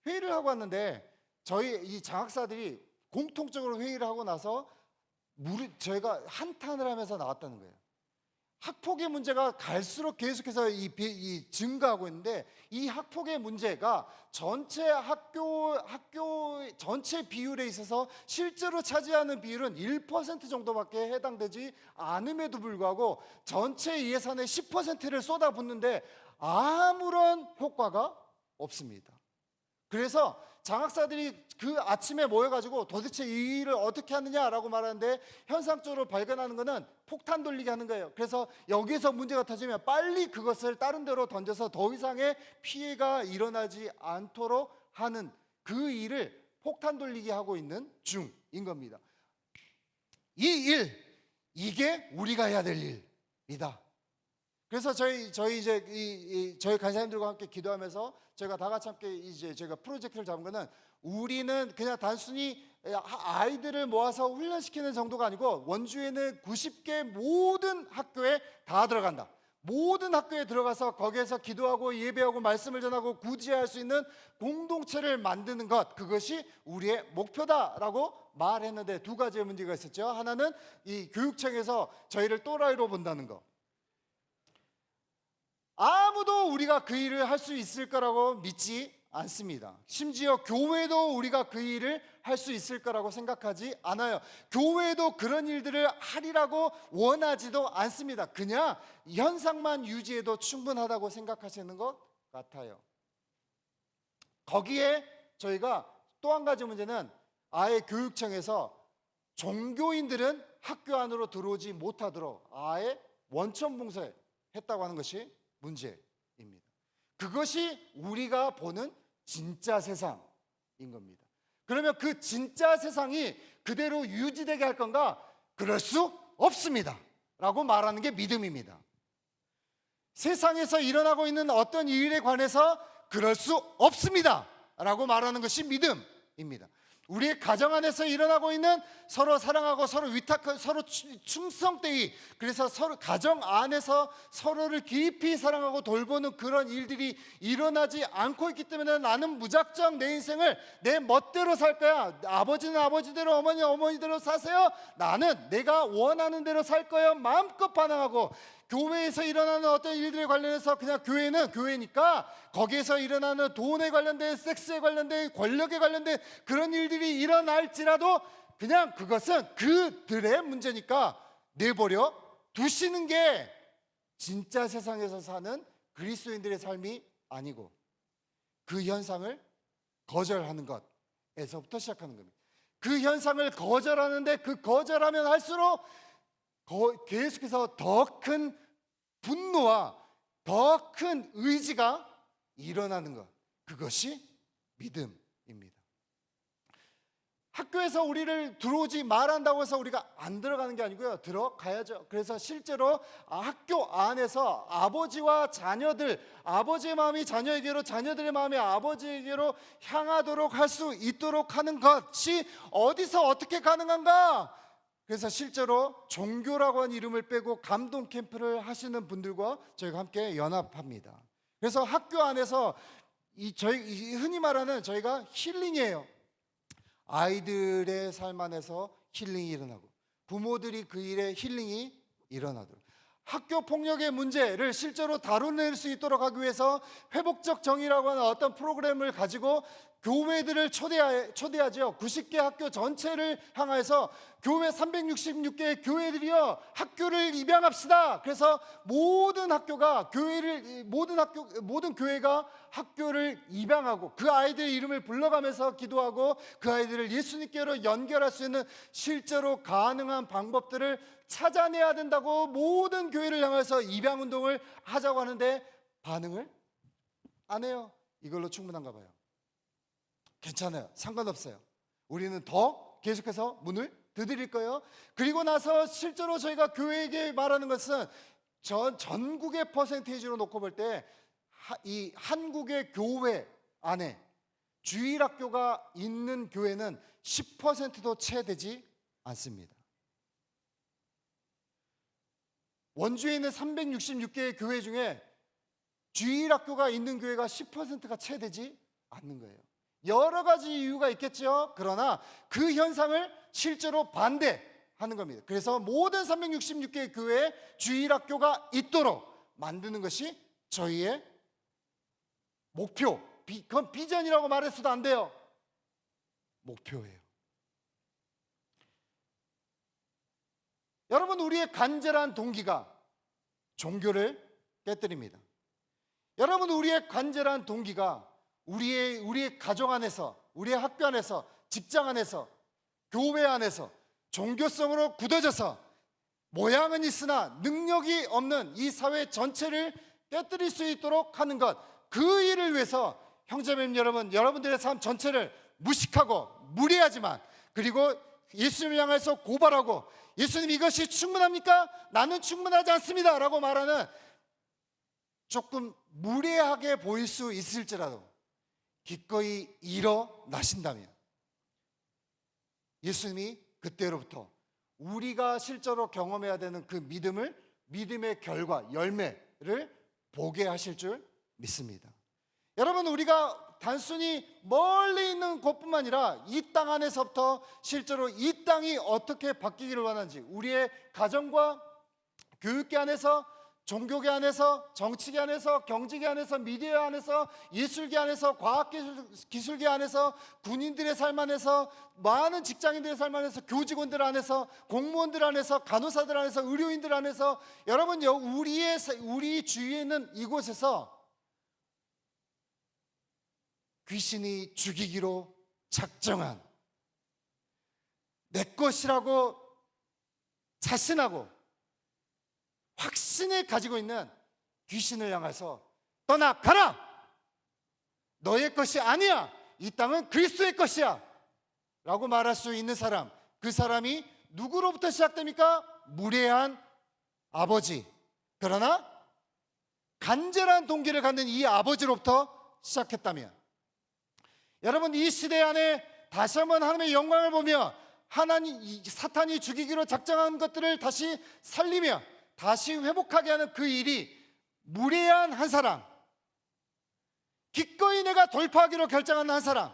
회의를 하고 왔는데 저희 이 장학사들이 공통적으로 회의를 하고 나서 저희가 한탄을 하면서 나왔다는 거예요. 학폭의 문제가 갈수록 계속해서 증가하고 있는데, 이 학폭의 문제가 전체 학교 전체 비율에 있어서 실제로 차지하는 비율은 1% 정도밖에 해당되지 않음에도 불구하고 전체 예산의 10%를 쏟아붓는데 아무런 효과가 없습니다. 그래서 장학사들이 그 아침에 모여가지고 도대체 이 일을 어떻게 하느냐라고 말하는데, 현상적으로 발견하는 것은 폭탄 돌리기 하는 거예요. 그래서 여기서 문제가 터지면 빨리 그것을 다른 데로 던져서 더 이상의 피해가 일어나지 않도록 하는 그 일을 폭탄 돌리기 하고 있는 중인 겁니다. 이게 우리가 해야 될 일이다. 그래서 저희 간사님들과 함께 기도하면서 저희가 다 같이 함께 이제 저희가 프로젝트를 잡은 거는, 우리는 그냥 단순히 아이들을 모아서 훈련시키는 정도가 아니고 원주에는 90개 모든 학교에 다 들어간다. 모든 학교에 들어가서 거기에서 기도하고 예배하고 말씀을 전하고 구제할 수 있는 공동체를 만드는 것, 그것이 우리의 목표다라고 말했는데, 두 가지의 문제가 있었죠. 하나는 이 교육청에서 저희를 또라이로 본다는 거. 아무도 우리가 그 일을 할 수 있을 거라고 믿지 않습니다. 심지어 교회도 우리가 그 일을 할 수 있을 거라고 생각하지 않아요. 교회도 그런 일들을 하리라고 원하지도 않습니다. 그냥 현상만 유지해도 충분하다고 생각하시는 것 같아요. 거기에 저희가 또 한 가지 문제는, 아예 교육청에서 종교인들은 학교 안으로 들어오지 못하도록 아예 원천 봉쇄했다고 하는 것이 문제입니다. 그것이 우리가 보는 진짜 세상인 겁니다. 그러면 그 진짜 세상이 그대로 유지되게 할 건가? 그럴 수 없습니다 라고 말하는 게 믿음입니다. 세상에서 일어나고 있는 어떤 일에 관해서 그럴 수 없습니다 라고 말하는 것이 믿음입니다. 우리의 가정 안에서 일어나고 있는 서로 사랑하고 서로 위탁하고 서로 충성되이, 그래서 서로 가정 안에서 서로를 깊이 사랑하고 돌보는 그런 일들이 일어나지 않고 있기 때문에, 나는 무작정 내 인생을 내 멋대로 살 거야. 아버지는 아버지대로, 어머니는 어머니대로 사세요. 나는 내가 원하는 대로 살 거예요. 마음껏 반항하고, 교회에서 일어나는 어떤 일들에 관련해서 그냥 교회는 교회니까 거기에서 일어나는 돈에 관련된, 섹스에 관련된, 권력에 관련된 그런 일들이 일어날지라도 그냥 그것은 그들의 문제니까 내버려 두시는 게 진짜 세상에서 사는 그리스도인들의 삶이 아니고, 그 현상을 거절하는 것에서부터 시작하는 겁니다. 그 현상을 거절하는데, 그 거절하면 할수록 계속해서 더 큰 분노와 더 큰 의지가 일어나는 것, 그것이 믿음입니다. 학교에서 우리를 들어오지 말한다고 해서 우리가 안 들어가는 게 아니고요, 들어가야죠. 그래서 실제로 학교 안에서 아버지와 자녀들, 아버지의 마음이 자녀에게로, 자녀들의 마음이 아버지에게로 향하도록 할 수 있도록 하는 것이 어디서 어떻게 가능한가? 그래서 실제로 종교라고 하는 이름을 빼고 감동 캠프를 하시는 분들과 저희가 함께 연합합니다. 그래서 학교 안에서 저희 흔히 말하는 저희가 힐링이에요. 아이들의 삶 안에서 힐링이 일어나고, 부모들이 그 일에 힐링이 일어나도록, 학교 폭력의 문제를 실제로 다뤄낼 수 있도록 하기 위해서 회복적 정의라고 하는 어떤 프로그램을 가지고 교회들을 초대하죠. 90개 학교 전체를 향해서 교회 366개의 교회들이요, 학교를 입양합시다. 그래서 모든 교회가 학교를 입양하고 그 아이들의 이름을 불러가면서 기도하고 그 아이들을 예수님께로 연결할 수 있는 실제로 가능한 방법들을 찾아내야 된다고 모든 교회를 향해서 입양운동을 하자고 하는데 반응을 안 해요. 이걸로 충분한가 봐요. 괜찮아요. 상관없어요. 우리는 더 계속해서 문을 두드릴 거예요. 그리고 나서 실제로 저희가 교회에게 말하는 것은 전국의 퍼센테이지로 놓고 볼 때 이 한국의 교회 안에 주일학교가 있는 교회는 10%도 채 되지 않습니다. 원주에 있는 366개의 교회 중에 주일학교가 있는 교회가 10%가 채 되지 않는 거예요. 여러 가지 이유가 있겠죠. 그러나 그 현상을 실제로 반대하는 겁니다. 그래서 모든 366개의 교회에 주일학교가 있도록 만드는 것이 저희의 목표. 그건 비전이라고 말해서도 안 돼요. 목표예요. 여러분, 우리의 간절한 동기가 종교를 깨뜨립니다. 여러분, 우리의 간절한 동기가 우리의 가정 안에서, 우리의 학교 안에서, 직장 안에서, 교회 안에서 종교성으로 굳어져서 모양은 있으나 능력이 없는 이 사회 전체를 깨뜨릴 수 있도록 하는 것, 그 일을 위해서 형제님 여러분, 여러분들의 삶 전체를 무식하고 무례하지만, 그리고 예수님을 향해서 고발하고, 예수님 이것이 충분합니까? 나는 충분하지 않습니다 라고 말하는, 조금 무례하게 보일 수 있을지라도 기꺼이 일어나신다면 예수님이 그때로부터 우리가 실제로 경험해야 되는 그 믿음의 결과, 열매를 보게 하실 줄 믿습니다. 여러분, 우리가 단순히 멀리 있는 곳뿐만 아니라 이 땅 안에서부터 실제로 이 땅이 어떻게 바뀌기를 원하는지, 우리의 가정과 교육계 안에서, 종교계 안에서, 정치계 안에서, 경제계 안에서, 미디어 안에서, 예술계 안에서, 과학기술계 안에서, 군인들의 삶 안에서, 많은 직장인들의 삶 안에서, 교직원들 안에서, 공무원들 안에서, 간호사들 안에서, 의료인들 안에서, 여러분, 우리 주위에 있는 이곳에서 귀신이 죽이기로 작정한, 내 것이라고 자신하고 확신을 가지고 있는 귀신을 향해서 떠나가라! 너의 것이 아니야! 이 땅은 그리스도의 것이야! 라고 말할 수 있는 사람, 그 사람이 누구로부터 시작됩니까? 무례한 아버지. 그러나 간절한 동기를 갖는 이 아버지로부터 시작했다면, 여러분, 이 시대 안에 다시 한번 하나님의 영광을 보며 사탄이 죽이기로 작정한 것들을 다시 살리며 다시 회복하게 하는 그 일이 무례한 한 사람, 기꺼이 내가 돌파하기로 결정한 한 사람,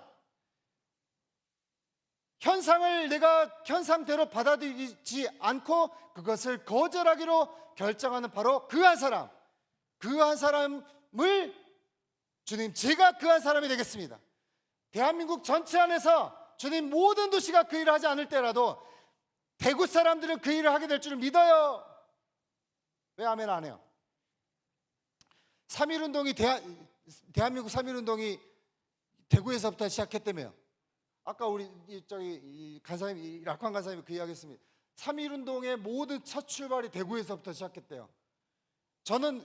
현상을 내가 현상대로 받아들이지 않고 그것을 거절하기로 결정하는 바로 그 한 사람, 그 한 사람을 주님, 제가 그 한 사람이 되겠습니다. 대한민국 전체 안에서 주님, 모든 도시가 그 일을 하지 않을 때라도 대구 사람들은 그 일을 하게 될 줄 믿어요. 왜 아멘 안 해요? 3.1운동이 대한민국 3.1운동이 대구에서부터 시작했다며요. 아까 우리 간사님, 락환 간사님이 그 이야기했습니다. 3.1운동의 모든 첫 출발이 대구에서부터 시작했대요. 저는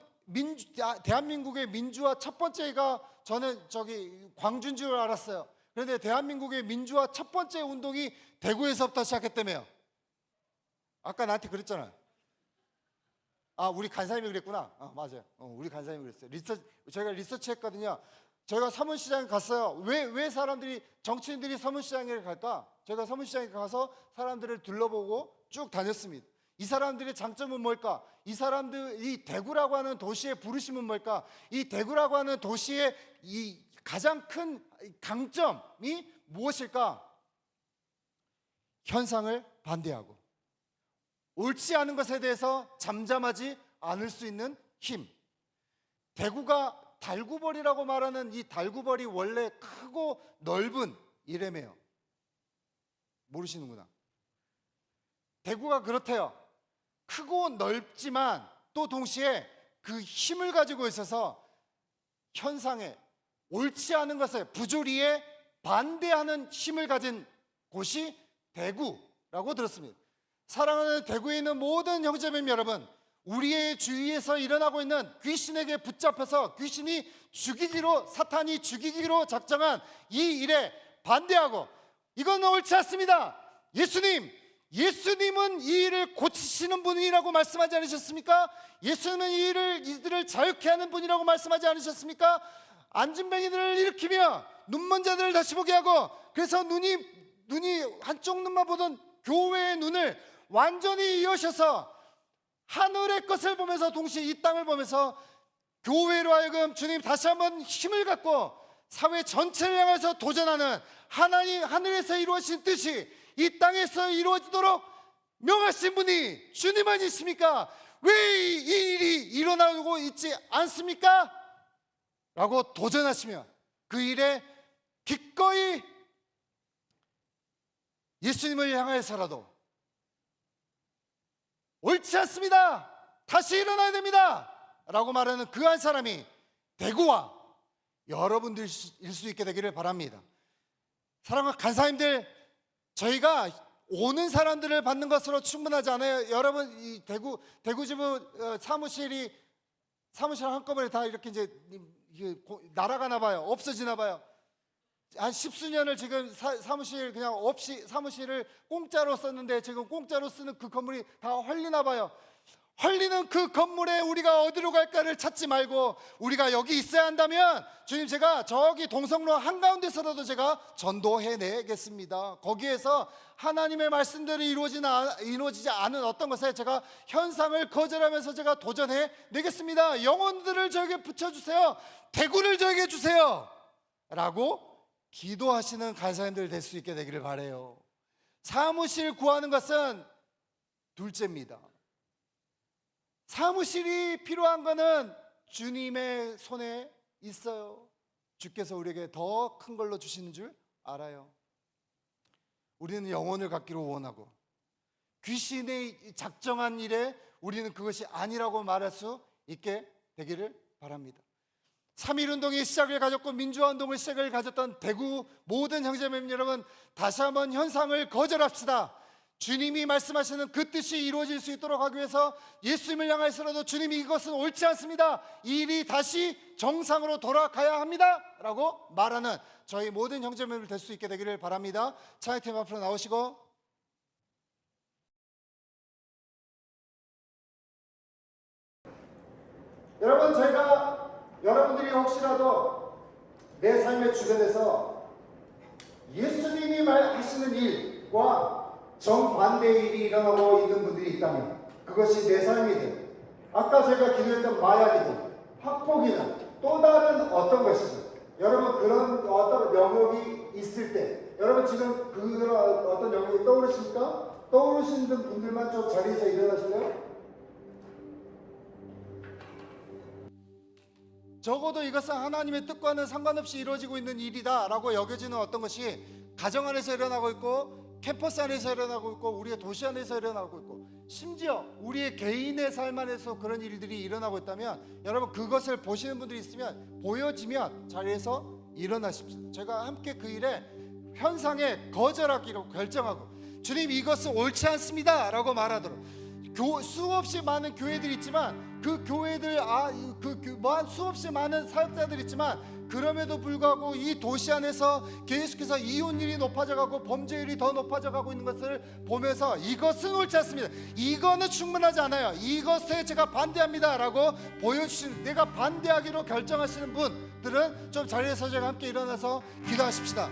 대한민국의 민주화 첫 번째가 저는 광주인 줄 알았어요. 그런데 대한민국의 민주화 첫 번째 운동이 대구에서부터 시작했다며요. 아까 나한테 그랬잖아요. 아, 우리 간사님이 그랬구나. 맞아요. 우리 간사님이 그랬어요. 저희가 리서치했거든요. 저희가 서문시장에 갔어요. 왜 사람들이, 정치인들이 서문시장에 갈까? 저희가 서문시장에 가서 사람들을 둘러보고 쭉 다녔습니다. 이 사람들의 장점은 뭘까? 이 대구라고 하는 도시의 부르심은 뭘까? 이 대구라고 하는 도시의 이 가장 큰 강점이 무엇일까? 현상을 반대하고 옳지 않은 것에 대해서 잠잠하지 않을 수 있는 힘. 대구가 달구벌이라고 말하는 이 달구벌이 원래 크고 넓은 이래매요. 모르시는구나. 대구가 그렇대요. 크고 넓지만 또 동시에 그 힘을 가지고 있어서 현상에, 옳지 않은 것에, 부조리에 반대하는 힘을 가진 곳이 대구라고 들었습니다. 사랑하는 대구에 있는 모든 형제님 여러분, 우리의 주위에서 일어나고 있는 귀신에게 붙잡혀서 귀신이 죽이기로, 사탄이 죽이기로 작정한 이 일에 반대하고, 이건 옳지 않습니다. 예수님은 이 일을 고치시는 분이라고 말씀하지 않으셨습니까? 예수님은 이들을 자유케 하는 분이라고 말씀하지 않으셨습니까? 안진뱅이들을 일으키며 눈먼 자들을 다시 보게 하고, 그래서 눈이 한쪽 눈만 보던 교회의 눈을 완전히 여셔서 하늘의 것을 보면서 동시에 이 땅을 보면서 교회로 하여금 주님 다시 한번 힘을 갖고 사회 전체를 향해서 도전하는 하나님 하늘에서 이루어진 뜻이 이 땅에서 이루어지도록 명하신 분이 주님 아니십니까? 왜 이 일이 일어나고 있지 않습니까? 라고 도전하시며 그 일에 기꺼이 예수님을 향하여서라도 옳지 않습니다, 다시 일어나야 됩니다 라고 말하는 그 한 사람이 대구와 여러분들일 수 있게 되기를 바랍니다. 사랑하는 간사님들, 저희가 오는 사람들을 받는 것으로 충분하지 않아요. 여러분, 이 대구지부 사무실 한꺼번에 다 이렇게 이제 날아가나 봐요. 없어지나 봐요. 한 10수년을 지금 사무실 그냥 없이 사무실을 공짜로 썼는데 지금 공짜로 쓰는 그 건물이 다 헐리나 봐요. 헐리는 그 건물에 우리가 어디로 갈까를 찾지 말고 우리가 여기 있어야 한다면 주님, 제가 저기 동성로 한가운데서라도 제가 전도해내겠습니다. 거기에서 하나님의 말씀대로 이루어지지 않은 어떤 것에 제가 현상을 거절하면서 제가 도전해내겠습니다. 영혼들을 저에게 붙여주세요. 대구를 저에게 주세요 라고 기도하시는 간사님들 될 수 있게 되기를 바라요. 사무실 구하는 것은 둘째입니다. 사무실이 필요한 것은 주님의 손에 있어요. 주께서 우리에게 더 큰 걸로 주시는 줄 알아요. 우리는 영혼을 갖기로 원하고 귀신의 작정한 일에 우리는 그것이 아니라고 말할 수 있게 되기를 바랍니다. 3.1운동의 시작을 가졌고 민주화운동의 시작을 가졌던 대구 모든 형제님 여러분, 다시 한번 현상을 거절합시다. 주님이 말씀하시는 그 뜻이 이루어질 수 있도록 하기 위해서 예수님을 향해서라도 주님이 이것은 옳지 않습니다, 이 일이 다시 정상으로 돌아가야 합니다 라고 말하는 저희 모든 형제님들 될 수 있게 되기를 바랍니다. 찬양팀 앞으로 나오시고, 여러분, 여러분들이 혹시라도 내 삶의 주변에서 예수님이 말하시는 일과 정반대의 일이 일어나고 있는 분들이 있다면 그것이 내 삶이든 아까 제가 기도했던 마약이든 학폭이든 또 다른 어떤 것이든, 여러분 그런 어떤 영역이 있을 때 여러분 지금 그런 어떤 영역이 떠오르십니까? 떠오르시는 분들만 좀 자리에서 일어나실래요? 적어도 이것은 하나님의 뜻과는 상관없이 이루어지고 있는 일이다 라고 여겨지는 어떤 것이 가정 안에서 일어나고 있고 캠퍼스 안에서 일어나고 있고 우리의 도시 안에서 일어나고 있고 심지어 우리의 개인의 삶 안에서 그런 일들이 일어나고 있다면 여러분 그것을 보시는 분들이 있으면 보여지면 자리에서 일어나십시오. 제가 함께 그 일에 현상에 거절하기로 결정하고 주님 이것은 옳지 않습니다 라고 말하도록, 수없이 많은 교회들이 있지만 그 교회들 수없이 많은 사역자들이 있지만 그럼에도 불구하고 이 도시 안에서 계속해서 이혼율이 높아져가고 범죄율이 더 높아져가고 있는 것을 보면서 이것은 옳지 않습니다, 이거는 충분하지 않아요, 이것에 제가 반대합니다 라고 보여주시는, 내가 반대하기로 결정하시는 분들은 좀 자리에서 제가 함께 일어나서 기도하십시다.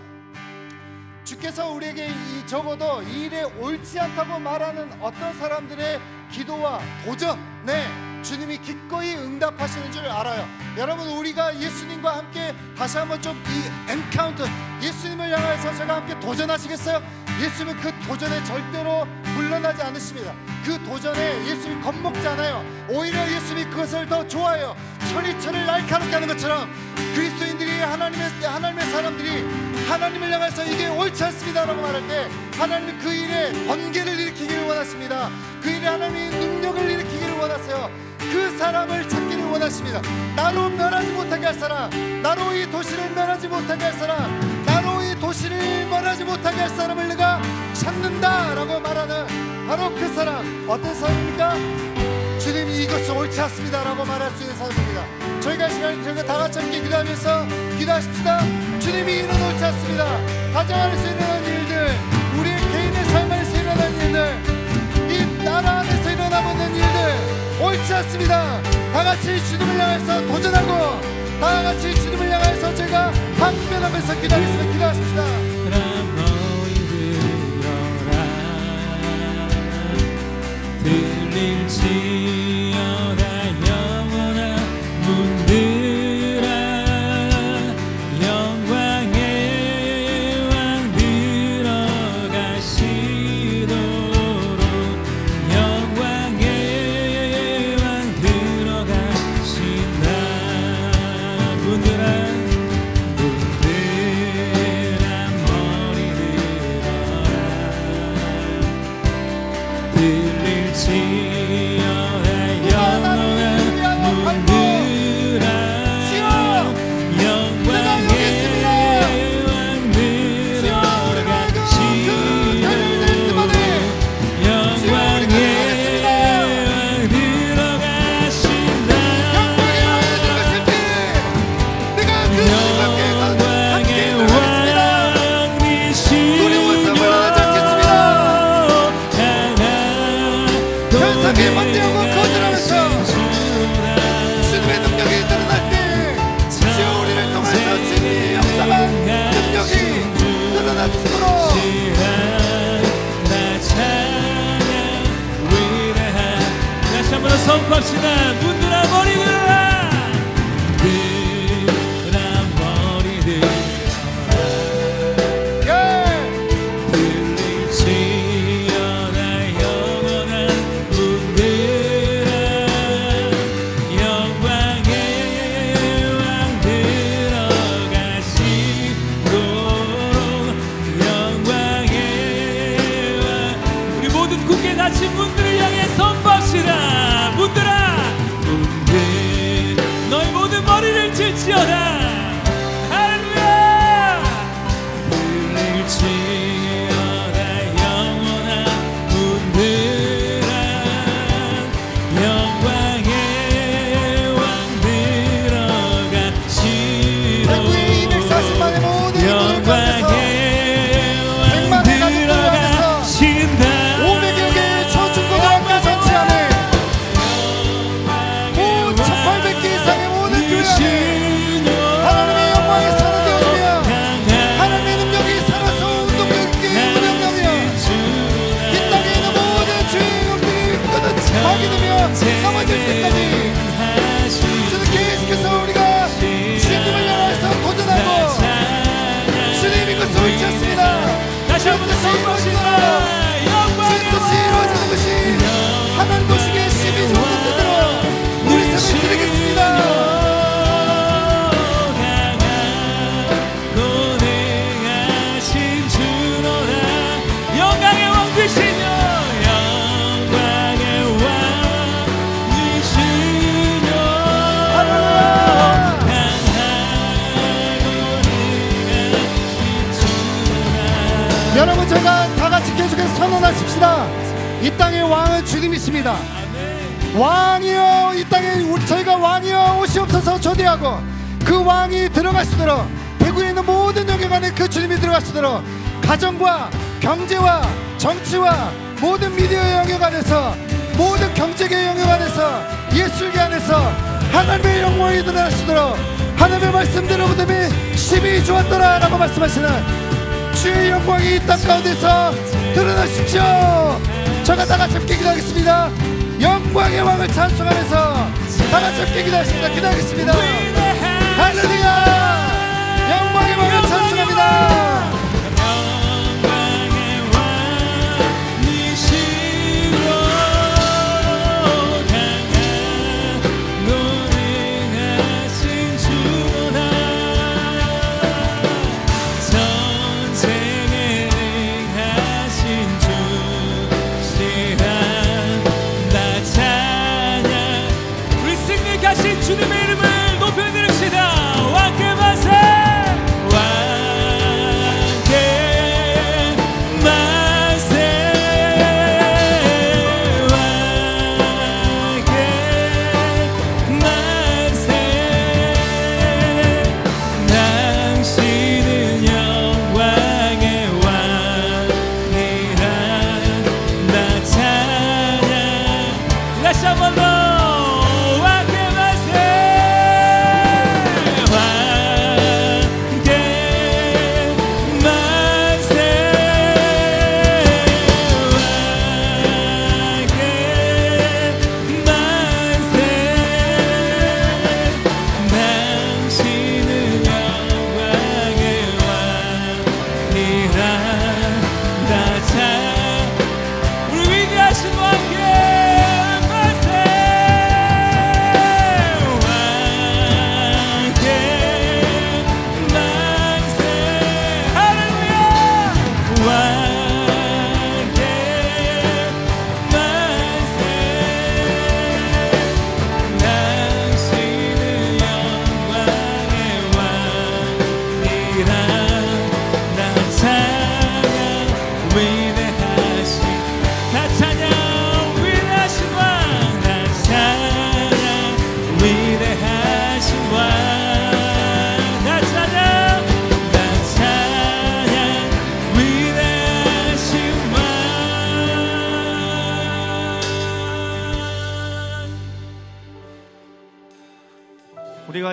주께서 우리에게 적어도 이 일에 옳지 않다고 말하는 어떤 사람들의 기도와 도전에 주님이 기꺼이 응답하시는 줄 알아요. 여러분, 우리가 예수님과 함께 다시 한번 좀 이 엔카운터, 예수님을 향해서 제가 함께 도전하시겠어요? 예수님은 그 도전에 절대로 물러나지 않으십니다. 그 도전에 예수님이 겁먹지 않아요. 오히려 예수님이 그것을 더 좋아해요. 천이천을 날카롭게 하는 것처럼 그리스도인들이 하나님의 사람들이 하나님을 향해서 이게 옳지 않습니다라고 말할 때 하나님은 그 일에 번개를 일으키기를 원하십니다. 그 일에 하나님이 능력을 일으키기를 원하세요. 그 사람을 찾기를 원하십니다. 나로 멸하지 못하게 할 사람, 나로 이 도시를 멸하지 못하게 할 사람, 나로 이 도시를 멸하지 못하게 할 사람을 내가 찾는다라고 말하는 바로 그 사람, 어떤 사람입니까? 주님이 이것은 옳지 않습니다라고 말할 수 있는 사람입니다. 저희가 시간이 되고 다 같이 함께 기도하면서 기도하십시다. 주님이 이는 옳지 않습니다. 가정 안에서 일어나는 일들, 우리의 개인의 삶 안에서 일어나는 일들, 이 나라 안에서 일어나고 있는 일들 옳지 않습니다. 다 같이 주님을 향해서 도전하고 다 같이 주님을 향해서 제가 항변하면서 기도하겠습니다. 기도하십시다. 들릴지어다 영원한 문들아 영광의 왕 들어가시도록 영광의 왕 들어가신다. 문들아 머리 들어라. 들릴지어다 영원한 문들아 영광의 왕 들어가시도록 영광의 왕 들어가신다. 반대하고 거절하면서 주님의 능력이 드러날 때 주여 우리를 통해서 주님의 역사가 능력이 드러나도록 다시 한번 선포합시다. 문들아 머리 들어라. 들어라 머리 들어라. 들릴지어다 영원한 문들아 영광의 왕 들어가시도록 영광의 왕. 우리 모든 굳게 닫힌 문들을 향해 선포합시다. 문들아 문들 너희 모든 머리를 들지어다. 할렐루야. 들릴지어다 영원한 문들아 영광의 왕 들어가시도록 대구의 240만의 모든 인물을 가운데서 영광의 왕 100만의 가족들 안에서 들어가신다. 500여 개의 초중고등학교 전체 안에 1800개 이상의 모든 교회 안에 하나님의 영광이 살아되어지며 하나님의 능력이 살아서 운동력이 운영하며 이 땅에 있는 모든 주의 영들이 끝없이 파괴되며 넘어질 때까지 주는 계속해서 우리가 주님을 향해서 도전하고 주님이 것을 옳지 않습니다. 다시 한번 선포합시다. 주의 뜻이 이루어지는 것이 하나님 도시의 심히 좋은 뜻대로 우리 삶을 드리겠습니다. 고대하신 주로다. 영광의 왕 되시며 영광의 왕 되시며 여러분 제가 다 같이 계속해서 선언하십시다. 이 땅의 왕은 주님이십니다. 왕이여 이 땅에 저희가 왕이여 오시옵소서 초대하고 그 왕이 들어가시도록 대구에 있는 모든 영역 안에 그 주님이 들어가시도록 가정과 경제와 정치와 모든 미디어 영역 안에서 모든 경제계 영역 안에서 예술계 안에서 하나님의 영광이 드러나시도록 하나님의 말씀대로 믿음이 심히 좋았더라 라고 말씀하시는 주의 영광이 이 땅 가운데서 드러나십시오. 저가 다 같이 함께 기도하겠습니다. 영광의 왕을 찬송하면서 다 같이 함께 기도하겠습니다. 기도하겠습니다. 할렐루야. 영광의 왕을 찬송합니다. 영광의 왕 되시며 고대하신 주로다. 전쟁에 능하신 주 시간 나 찬양. 우리 승리하신 주님의 이름을 높여 드립시다.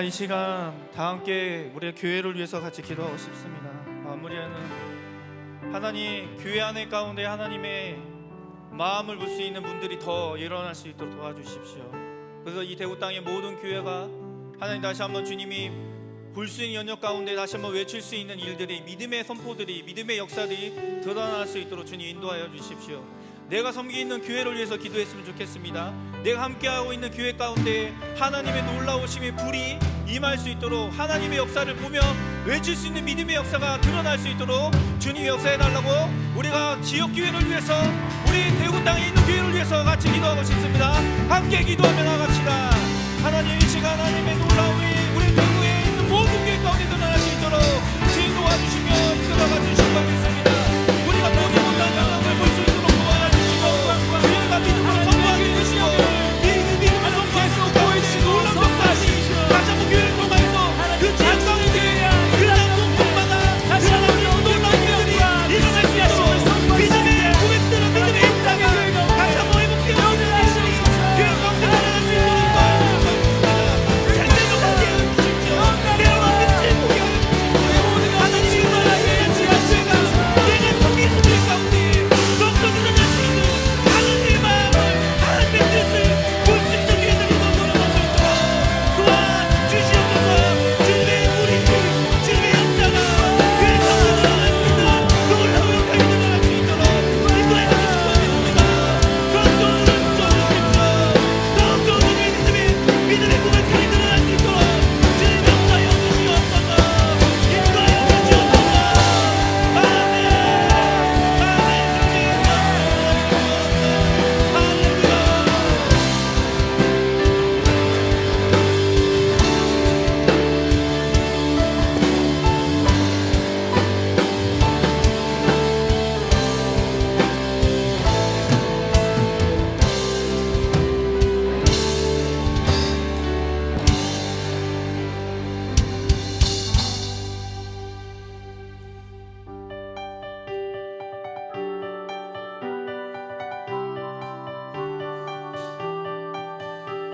이 시간 다 함께 우리의 교회를 위해서 같이 기도하고 싶습니다. 마무리하는 하나님, 교회 안에 가운데 하나님의 마음을 볼 수 있는 분들이 더 일어날 수 있도록 도와주십시오. 그래서 이 대구 땅의 모든 교회가 하나님 다시 한번 주님이 볼 수 있는 연역 가운데 다시 한번 외칠 수 있는 일들이, 믿음의 선포들이, 믿음의 역사들이 드러날 수 있도록 주님 인도하여 주십시오. 내가 섬기고 있는 교회를 위해서 기도했으면 좋겠습니다. 내가 함께하고 있는 교회 가운데 하나님의 놀라우심의 불이 임할 수 있도록, 하나님의 역사를 보며 외칠 수 있는 믿음의 역사가 드러날 수 있도록 주님 역사해달라고, 우리가 지역교회를 위해서, 우리 대구 땅에 있는 교회를 위해서 같이 기도하고 싶습니다. 함께 기도하며 나갑시다. 하나님, 이 시간 하나님의 놀라움이 우리 대구에 있는 모든 교회 가운데 드러날 수 있도록 주님 도와주시며 들어가 주시고 있습니다. 우리가 모든 영광을 볼 수 있도록 도와주시고, 교회가 믿음으로 선포하게 해주시고, 믿음으로 선포해서 보이시고 놀라운 역사하시고, 다시 한번 교회를 통해서 그 찬송의 교회, 그 장동마다 다시 한번 놀라운 일들이 일어날 수 있도록 믿음의 고백들은 믿음의 입장을 다시 한번 회복되어 있는 일들이 교회 가운데 일어날 수 있도록 생명을 함께 해주십시오. 내려와 빛을 보게 하나님이 일어나게 해주시옵소서. 내가 섬기는 교회 가운데 더욱더 드러날 수 있는 하나님의 마음을, 하나님의 뜻을 볼 수 있는 교회들이 더 늘어날 수 있도록 도와주시옵소서. 주님의 우리 주님의 역사가 교회 가운데 드러날 수 있는 놀라운 역사가 드러날 수 있도록 인도해 주시기 바랍니다. 더욱더 우리의 믿음의 고백들이 드러날 수 있도록 주님 역사하여 주시옵소서. 인도하여 주시옵소서. 아멘.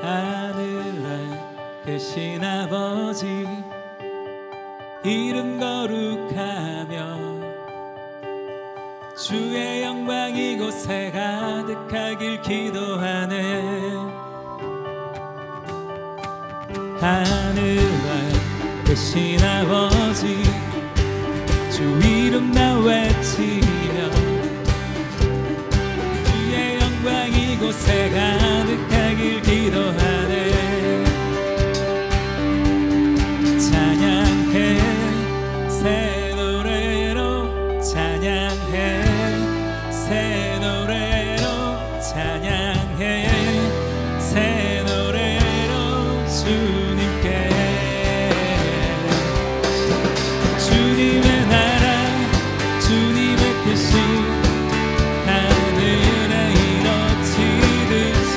하늘에 계신 아버지, 이름 거룩하며 주의 영광 이곳에 가득하길 기도하네. 하늘에 계신 아버지, 주 이름 나 외치며 주의 영광 이곳에 가득하길 기도하네. 찬양해 새 노래로, 찬양해 새 노래로, 찬양해 새 노래로 주님께. 주님의 나라, 주님의 뜻이 하늘에 이루어지듯이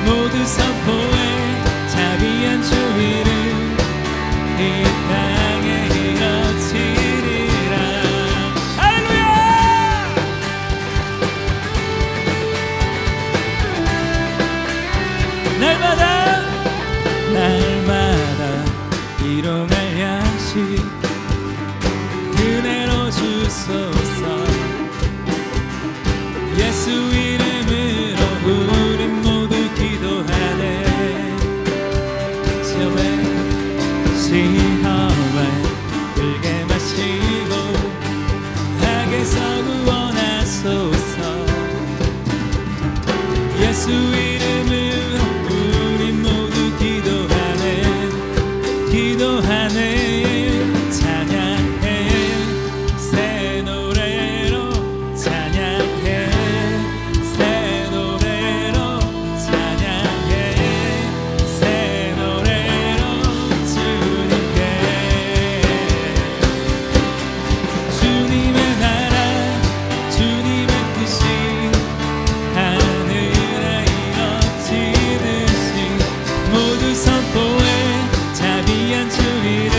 모두 선포해 자비한 주 이름 이 땅에 이루어지리라. 할렐루야! 날마다 일용할 양식 은혜로 주소서. 예수 이름으로 우린 모두 기도하네. 시험에 불게 마시고 악에서 구원하소서. 예수 이름으로 우린 모두 기도하네. 기도하네. 찬양해 새 노래로, 찬양해 새 노래로, 찬양해 새 노래로 주님께. 주님의 나라, 주님의 뜻이 하늘에 이루어지듯이 모두 선포해 자비한 주 이름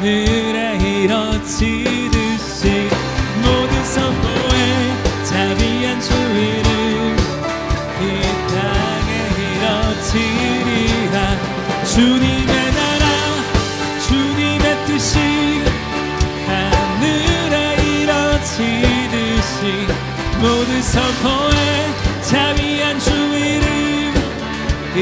하늘에 이뤄지듯이 모든 선포에 자비한 주 이름 이 땅에 이뤄지리라. 주님의 나라 주님의 뜻이 하늘에 이뤄지듯이 모든 선포에 자비한 주 이름 이